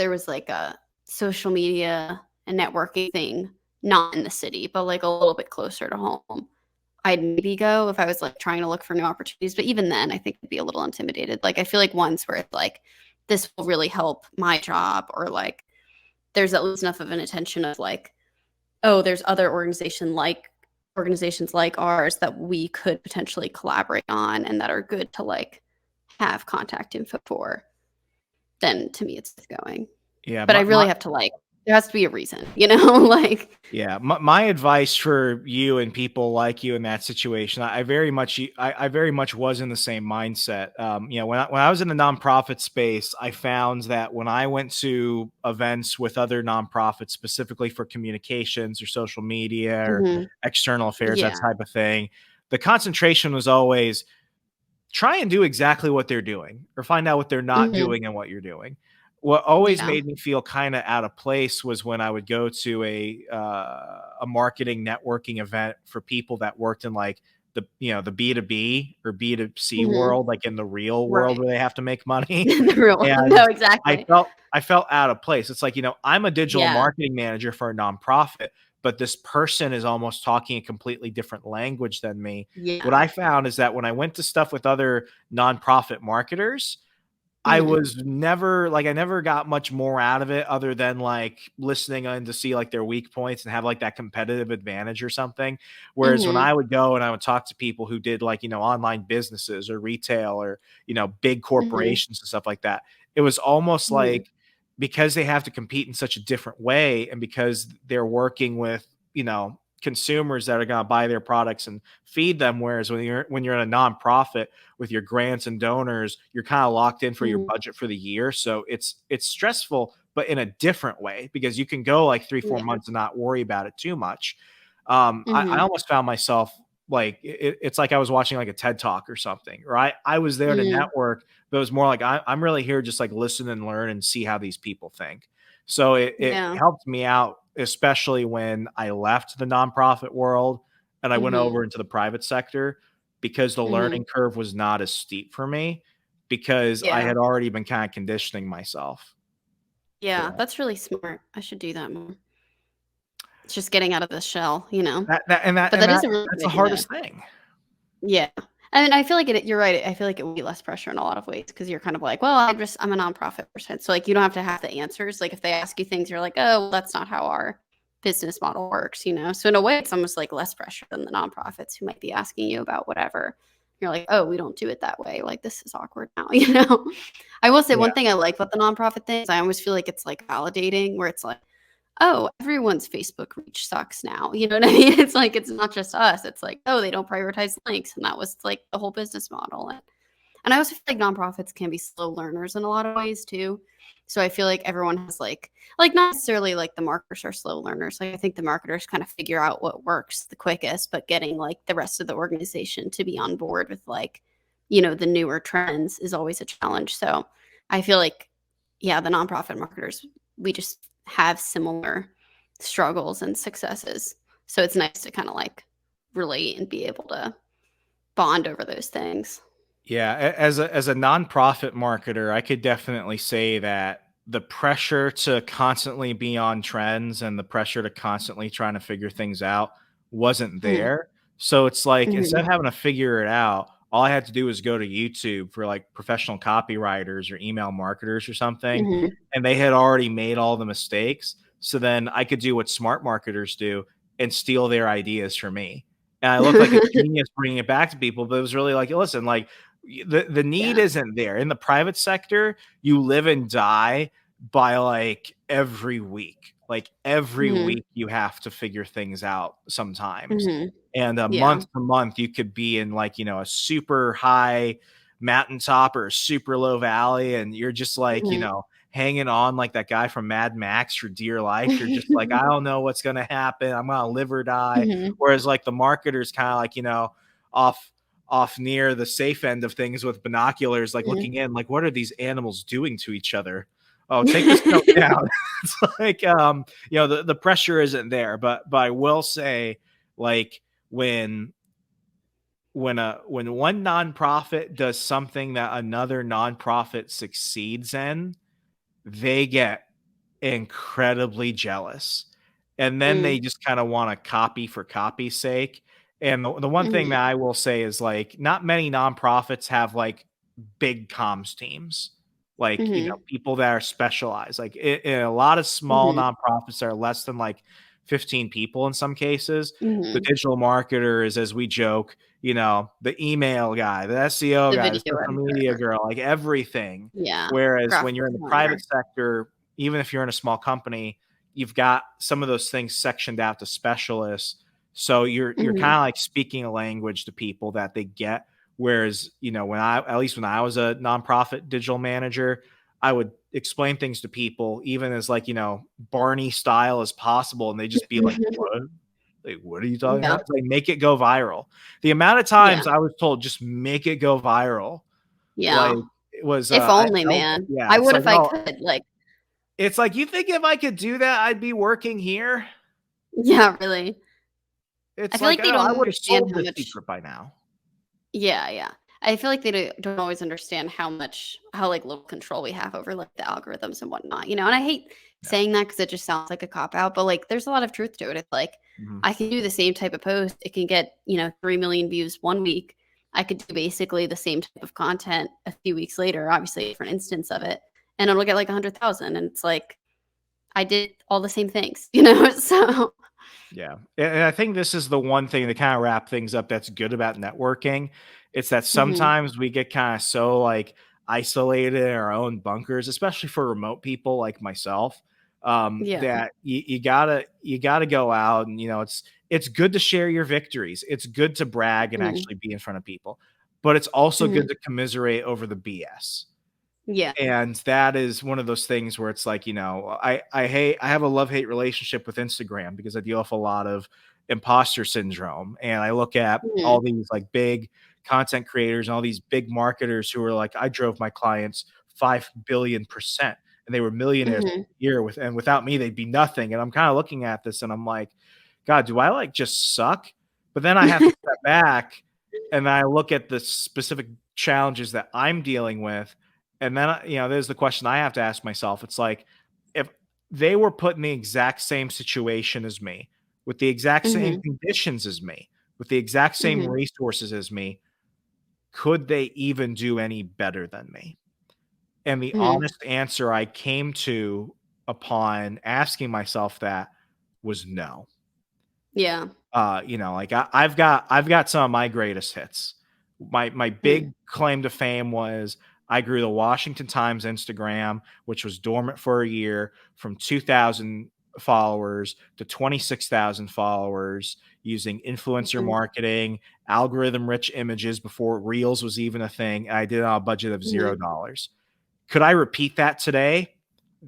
was like a social media and networking thing, not in the city, but like a little bit closer to home, I'd maybe go if I was like trying to look for new opportunities. But even then, I think I'd be a little intimidated. Like, I feel like ones where it's like, this will really help my job, or like, there's at least enough of an attention of like, oh, there's other organizations like ours that we could potentially collaborate on and that are good to like have contact info for, then to me it's going. Yeah, But I really have to like, there has to be a reason, like. Yeah, my advice for you and people like you in that situation, I very much, I very much was in the same mindset. When I was in the nonprofit space, I found that when I went to events with other nonprofits, specifically for communications or social media or Mhm. external affairs, that Yeah. type of thing, the concentration was always try and do exactly what they're doing or find out what they're not Mhm. doing and what you're doing. What always Yeah. made me feel kind of out of place was when I would go to a marketing networking event for people that worked in like the B2B or B2C Mhm. world, like in the real world Right. where they have to make money. The real no, And exactly. I felt out of place. It's like, I'm a digital Yeah. marketing manager for a nonprofit, but this person is almost talking a completely different language than me. What Yeah. I found is that when I went to stuff with other nonprofit marketers, I Mhm. was never like I never got much more out of it other than like listening in to see like their weak points and have like that competitive advantage or something. Whereas when Mhm. I would go and I would talk to people who did like, online businesses or retail or, big Mhm. corporations and stuff like that, it was almost Mhm. like because they have to compete in such a different way and because they're working with, consumers that are going to buy their products and feed them. Whereas when you're in a nonprofit with your grants and donors, you're kind of locked in for your Mhm. budget for the year. So it's stressful, but in a different way because you can go like 3, 4 Yeah. months and not worry about it too much. I Mhm. almost found myself like it's like I was watching like a TED talk or something, right? I was there to Mm. network, but it was more like I'm really here just like listen and learn and see how these people think. So it Yeah. helped me out, especially when I left the nonprofit world and I went Mhm. over into the private sector because the Mhm. learning curve was not as steep for me because I Yeah. had already been kind of conditioning myself for Yeah, that. that's really smart. I should do that more. It's just getting out of the shell. That that and that But and that is that a really that's good the idea. hardest thing. Yeah. And I feel like you're right. I feel like it would be less pressure in a lot of ways because you're kind of like, well, I'm a nonprofit person. So like you don't have to have the answers. Like if they ask you things, you're like, oh, well, that's not how our business model works. So in a way, it's almost like less pressure than the nonprofits who might be asking you about whatever. You're like, oh, we don't do it that way. Like this is awkward now. I will say Yeah. one thing I like about the nonprofit things, I always feel like it's like validating where it's like, oh, everyone's Facebook reach sucks now. You know what I mean? It's like it's not just us. It's like, oh, they don't prioritize links, and that was like the whole business model. And I also feel like nonprofits can be slow learners in a lot of ways too. So I feel like everyone has like not necessarily like the marketers are slow learners. Like I think the marketers kind of figure out what works the quickest, but getting like the rest of the organization to be on board with the newer trends is always a challenge. So I feel like yeah, the nonprofit marketers, we just have similar struggles and successes. So it's nice to kind of like relate and be able to bond over those things. Yeah, as a nonprofit marketer, I could definitely say that the pressure to constantly be on trends and the pressure to constantly trying to figure things out wasn't Mhm. there. So it's like instead Mhm. of having to figure it out, all I had to do was go to YouTube for like professional copywriters or email marketers or something, Mhm. and they had already made all the mistakes. So then I could do what smart marketers do and steal their ideas for me. and I look like a genius bringing it back to people, but it was really like, listen, like the need Yeah. isn't there in the private sector. You live and die by like every week. Like every Mhm. week, you have to figure things out sometimes. Mhm. And Yeah. month to month, you could be in like, a super high mountaintop or a super low valley, and you're just like, Mhm. hanging on like that guy from Mad Max for dear life. You're just like, I don't know what's gonna happen. I'm gonna live or die. Mhm. Whereas like the marketer's kind of like, off off near the safe end of things with binoculars, like Mhm. looking in, like what are these animals doing to each other? Oh, take this note down. It's like the pressure isn't there, but I will say, like when when one nonprofit does something that another nonprofit succeeds in, they get incredibly jealous. And then they Mm. just kind of want to copy for copy's sake. And the one thing Mhm. that I will say is like not many nonprofits have like big comms teams, like, Mhm. people that are specialized. Like in a lot of small Mhm. nonprofits that are less than like 15 people in some cases. The Mhm. digital marketer is, as we joke, the email guy, the SEO The guy, the video social media editor. girl, like everything. Yeah. Whereas when Graphic you're in the private designer. sector, even if you're in a small company, you've got some of those things sectioned out to specialists. So you're kind Mhm. of like speaking a language to people that they get. Whereas, when at least when I was a nonprofit digital manager, I would explain things to people, even as like, Barney style as possible. And they just be like, what? Like, what are you talking Yeah. about? It's like, make it go viral. The amount of Yeah. times I was told, just make it go viral. Yeah. Like, it was, If only, man. yeah, I it's would like, if I oh, could, like it's like, you think if I could do that, I'd be working here? yeah, really. I It's feel like, like they oh, I don't would have understand sold how this much secret by now. yeah, yeah. I feel like they don't always understand how, like, little control we have over, like, the algorithms and whatnot, and I hate Yeah. saying that because it just sounds like a cop out, but, like, there's a lot of truth to it. It's like, Mhm. I can do the same type of post. It can get, 3 million views 1 week. I could do basically the same type of content a few weeks later, obviously a different instance of it, and it'll get, like, 100,000, and it's like, I did all the same things, So Yeah. And I think this is the one thing to kind of wrap things up that's good about networking. It's that Mhm. sometimes we get kind of so like isolated in our own bunkers, especially for remote people like myself. Yeah. That you gotta go out, and it's good to share your victories. It's good to brag and Mhm. actually be in front of people, but it's also good Mhm. to commiserate over the BS. Yeah. And that is one of those things where it's like, I have a love-hate relationship with Instagram because I deal with a lot of imposter syndrome. And I look at all Mhm. these like big content creators and all these big marketers who are like, I drove my clients 5 billion% and they were millionaires Mhm. a year and without me, they'd be nothing. And I'm kind of looking at this and I'm like, God, do I like just suck? But then I have to step back and I look at the specific challenges that I'm dealing with, and then, there's the question I have to ask myself. It's like, if they were put in the exact same situation as me, with the exact same Mhm. conditions as me, with the exact same Mhm. resources as me, could they even do any better than me? And the Mhm. honest answer I came to upon asking myself that was no. Yeah. Like I've got some of my greatest hits. My Mm. big claim to fame was I grew the Washington Times Instagram, which was dormant for a year, from 2,000 followers to 26,000 followers using influencer Mhm. marketing, algorithm rich images before Reels was even a thing. And I did it on a budget of Mhm. $0. Could I repeat that today?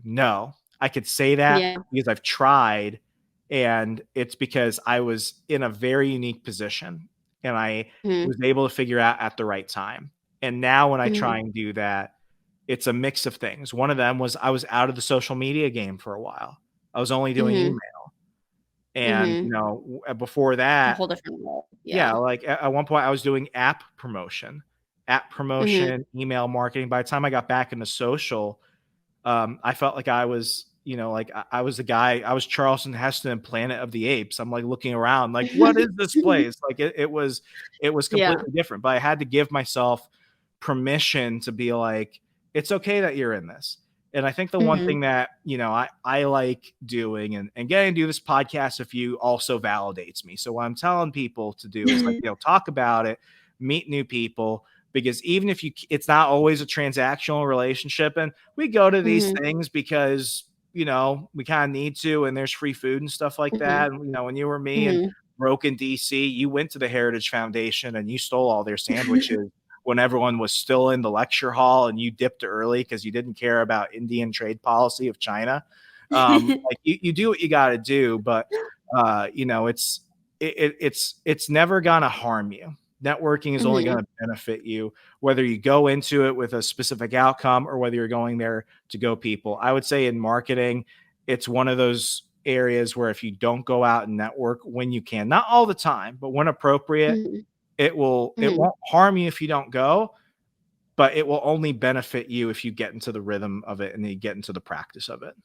No. I could say that Yeah. because I've tried, and it's because I was in a very unique position, and I Mhm. was able to figure out at the right time. And now when I Mhm. try and do that, it's a mix of things. One of them was I was out of the social media game for a while. I was only doing Mhm. email. And, Mhm. before A that, whole different role. yeah, Yeah. like at one point I was doing app Mhm. promotion, email marketing. By the time I got back into social, I felt like I was, like I was the guy, I was Charleston Heston in Planet of the Apes. I'm like looking around, like, what is this place? Like it was Yeah. completely different, but I had to give myself permission to be like, it's okay that you're in this. And I think the one Mhm. thing that, I like doing, and getting to do this podcast with you also validates me. So what I'm telling people to do is, like, talk about it, meet new people, because even if it's not always a transactional relationship, and we go to these Mhm. things because, we kind of need to, and there's free food and stuff like Mhm. that. And, when you were me and Mhm. broke in DC, you went to the Heritage Foundation and you stole all their sandwiches when everyone was still in the lecture hall, and you dipped early because you didn't care about Indian trade policy of China. Like, you do what you got to do, but it's never gonna harm you. Networking is only Mhm. going to benefit you, whether you go into it with a specific outcome or whether you're going there to go people. I would say in marketing, it's one of those areas where if you don't go out and network when you can, not all the time, but when appropriate, Mhm. it Mhm. won't harm you if you don't go, but it will only benefit you if you get into the rhythm of it and you get into the practice of it.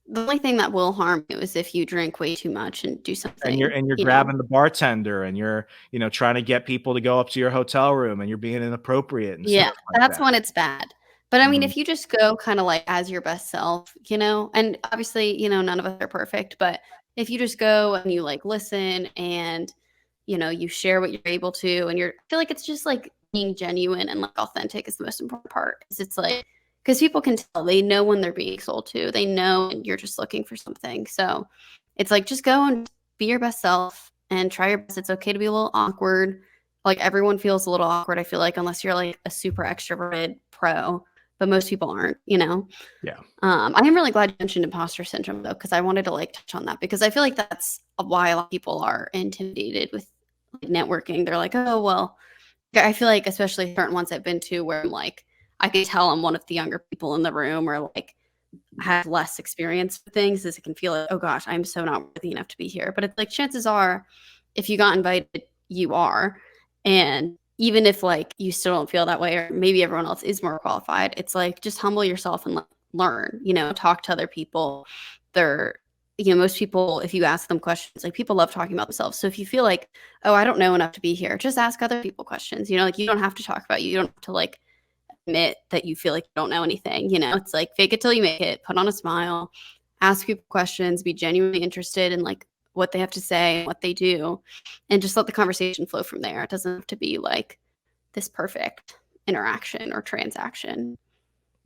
The only thing that will harm you is if you drink way too much and do And you're something, and you're you know? grabbing the bartender, and you're, trying to get people to go up to your hotel room, and you're being inappropriate and Yeah, stuff like that's that. when it's bad. But I mean, Mhm. if you just go kinda like as your best self, and obviously, none of us are perfect, but if you just go and you like listen and, you share what you're able to and I feel like it's just like being genuine and like authentic is the most important part. 'Cause it's like, because people can tell, they know when they're being sold to. They know when you're just looking for something. So it's like just go and be your best self and try your best. It's okay to be a little awkward. Like, everyone feels a little awkward, I feel like, unless you're, like, a super extroverted pro, but most people aren't, you know? Yeah. I am really glad you mentioned imposter syndrome, though, because I wanted to, like, touch on that because I feel like that's why a lot of people are intimidated with, like, networking. They're like, "Oh, well." I feel like especially certain ones I've been to where I'm like, I could tell I'm one of the younger people in the room or, like, have less experience with things as it can feel like, "Oh gosh, I'm so not worthy enough to be here." But it's like chances are, if you got invited, you are. And even if like you still don't feel that way, or maybe everyone else is more qualified, it's like just humble yourself and learn, talk to other people. They're most people, if you ask them questions, like people love talking about themselves. So if you feel like, oh, I don't know enough to be here, just ask other people questions. Like you don't have to talk about you. You don't have to like admit that you feel like you don't know anything. It's like fake it till you make it, put on a smile, ask people questions, be genuinely interested in like what they have to say and what they do, and just let the conversation flow from there. It doesn't have to be like this perfect interaction or transaction.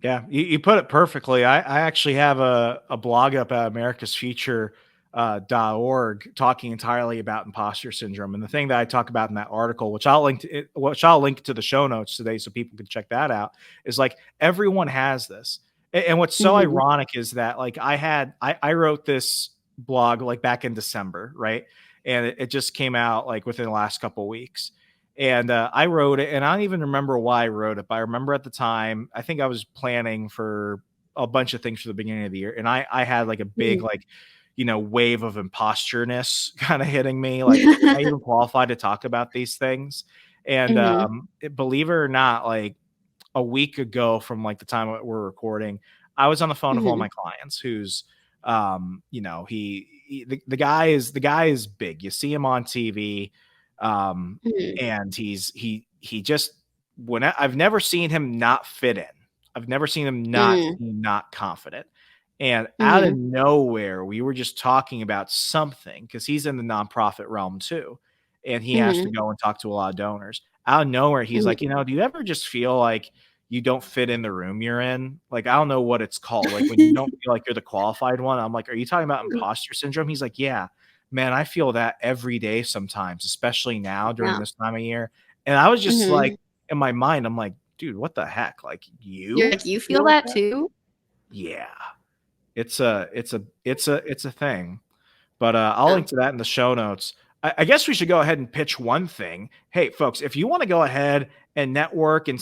Yeah, you put it perfectly. I actually have a blog up at America's Future .org talking entirely about imposter syndrome. And the thing that I talk about in that article, which I'll link to the show notes today so people can check that out, is like everyone has this. And what's so Mhm, ironic is that, like, I wrote this blog like back in December, right? And it just came out like within the last couple weeks. And I wrote it, and I don't even remember why I wrote it, but I remember at the time, I think I was planning for a bunch of things for the beginning of the year, and I had like a big, mhm. like, wave of imposter-ness kind of hitting me. Like, am I even qualified to talk about these things? And Mhm, believe it or not, like a week ago from like the time that we're recording, I was on the phone with one of mhm, my clients who's, the guy is big. You see him on TV, um, mhm, and he just I've never seen him not fit in. I've never seen him not mhm, seem not confident. And out of mhm, nowhere, we were just talking about something because he's in the nonprofit realm too, and he has to mhm, go and talk to a lot of donors. Out of nowhere, he's like, mhm. do you ever just feel like you don't fit in the room you're in? Like, I don't know what it's called. Like when you don't feel like you're the qualified one. I'm like, are you talking about imposter syndrome? He's like, yeah, man, I feel that every day sometimes, especially now during Yeah. this time of year. And I was just like, Mhm. in my mind, I'm like, dude, what the heck? Like, You're you like, "You feel feel like that that? too?" Yeah. It's a thing. But I'll Yeah. link to that in the show notes. I guess we should go ahead and pitch one thing. Hey, folks, if you want to go ahead and network and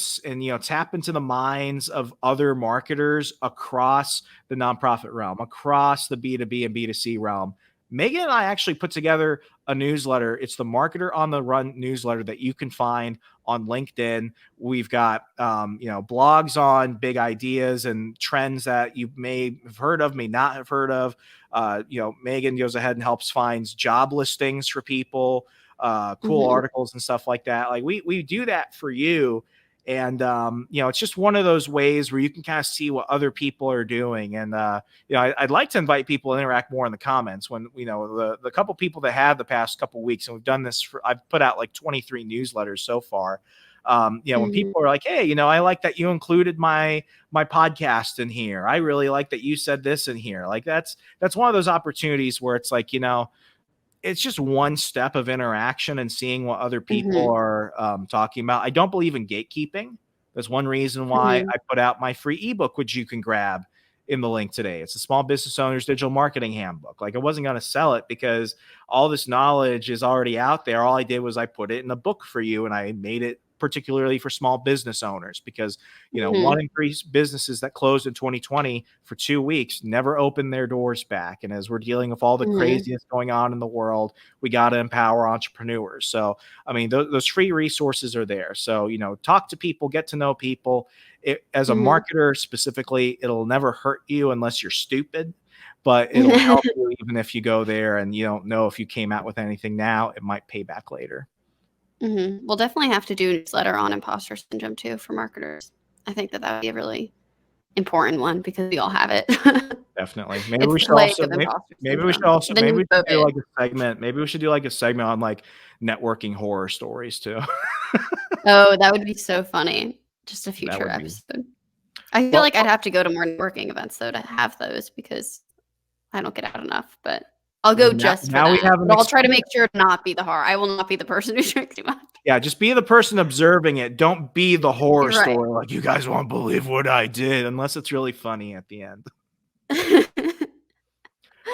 tap into the minds of other marketers across the nonprofit realm, across the B2B and B2C realm, Megan and I actually put together a newsletter. It's the Marketer on the Run newsletter that you can find on LinkedIn. We've got blogs on big ideas and trends that you may have heard of, may not have heard of. Megan goes ahead and helps finds job listings for people, cool Mhm, articles and stuff like that. Like we do that for you. And it's just one of those ways where you can kind of see what other people are doing. And I'd like to invite people to interact more in the comments. When the couple people that have the past couple weeks, and we've done this I've put out like 23 newsletters so far. When Mhm. people are like, hey, I like that you included my podcast in here. I really like that you said this in here. Like that's one of those opportunities where it's like, it's just one step of interaction and seeing what other people Mhm. are talking about. I don't believe in gatekeeping. That's one reason why Mhm. I put out my free ebook, which you can grab in the link today. It's a Small Business Owner's Digital Marketing Handbook. Like I wasn't going to sell it because all this knowledge is already out there. All I did was I put it in a book for you, and I made it particularly for small business owners because one Mhm. in three businesses that closed in 2020 for 2 weeks never opened their doors back. And as we're dealing with all the Mhm. craziness going on in the world, we got to empower entrepreneurs. So I mean, those free resources are there. So talk to people, get to know people. As a Mhm. marketer specifically, it'll never hurt you unless you're stupid, but it'll help you even if you go there and you don't know if you came out with anything now. It might pay back later. Mhm. We'll definitely have to do a newsletter on imposter syndrome too for marketers. I think that that would be a really important one because we all have it. Definitely. Maybe It's we the should plague also of imposter syndrome. The maybe new we should do COVID. like a segment. Maybe we should do like a segment on like networking horror stories too. Oh, that would be so funny. Just a That future would be episode. I feel well. like I'd have to go to more networking events though to have those because I don't get out enough, but I'll Well, go now just for now we that. have an But I'll try to excuse. make sure to not be the horror. I will not be the person who drinks too much. Yeah, just be the person observing it. Don't be the horror You're right. story like, "You guys won't believe what I did," unless it's really funny at the end.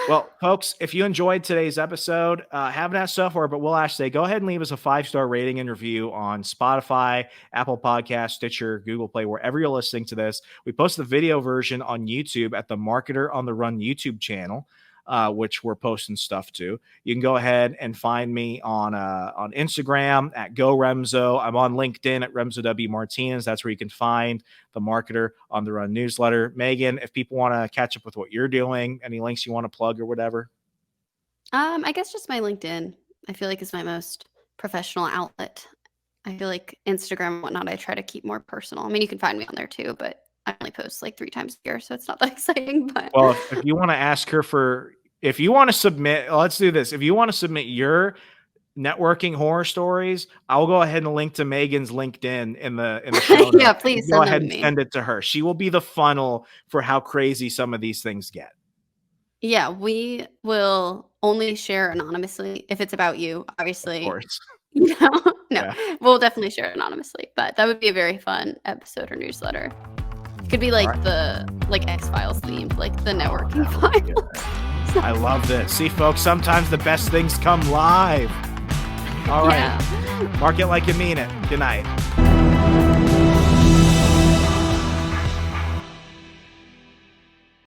Well, folks, if you enjoyed today's episode, haven't asked so far, but we'll ask today. Go ahead and leave us a 5-star rating and review on Spotify, Apple Podcast, Stitcher, Google Play, wherever you're listening to this. We post the video version on YouTube at the Marketer on the Run YouTube channel, which we're posting stuff to. You can go ahead and find me on Instagram at Go Remso. I'm on LinkedIn at Remso W Martinez. That's where you can find the Marketer on the Run newsletter. Megan, if people want to catch up with what you're doing, any links you want to plug or whatever? I guess just my LinkedIn. I feel like is my most professional outlet. I feel like Instagram and whatnot, I try to keep more personal. I mean, you can find me on there too, but I only post like 3 times a year, so it's not that exciting, but Well, if you want to ask her if you want to submit, let's do this. If you want to submit your networking horror stories, I'll go ahead and link to Megan's LinkedIn in the show yeah, notes. You please go send them ahead to and me. send it to her. She will be the funnel for how crazy some of these things get. Yeah, we will only share anonymously if it's about you, Of obviously. course. No, Yeah. we'll definitely share it anonymously, but that would be a very fun episode or newsletter. It could be All like right. the X-Files themed, like the networking That would be good. files. I love this. See, folks, sometimes the best things come live. All right. Yeah. Mark it like you mean it. Good night.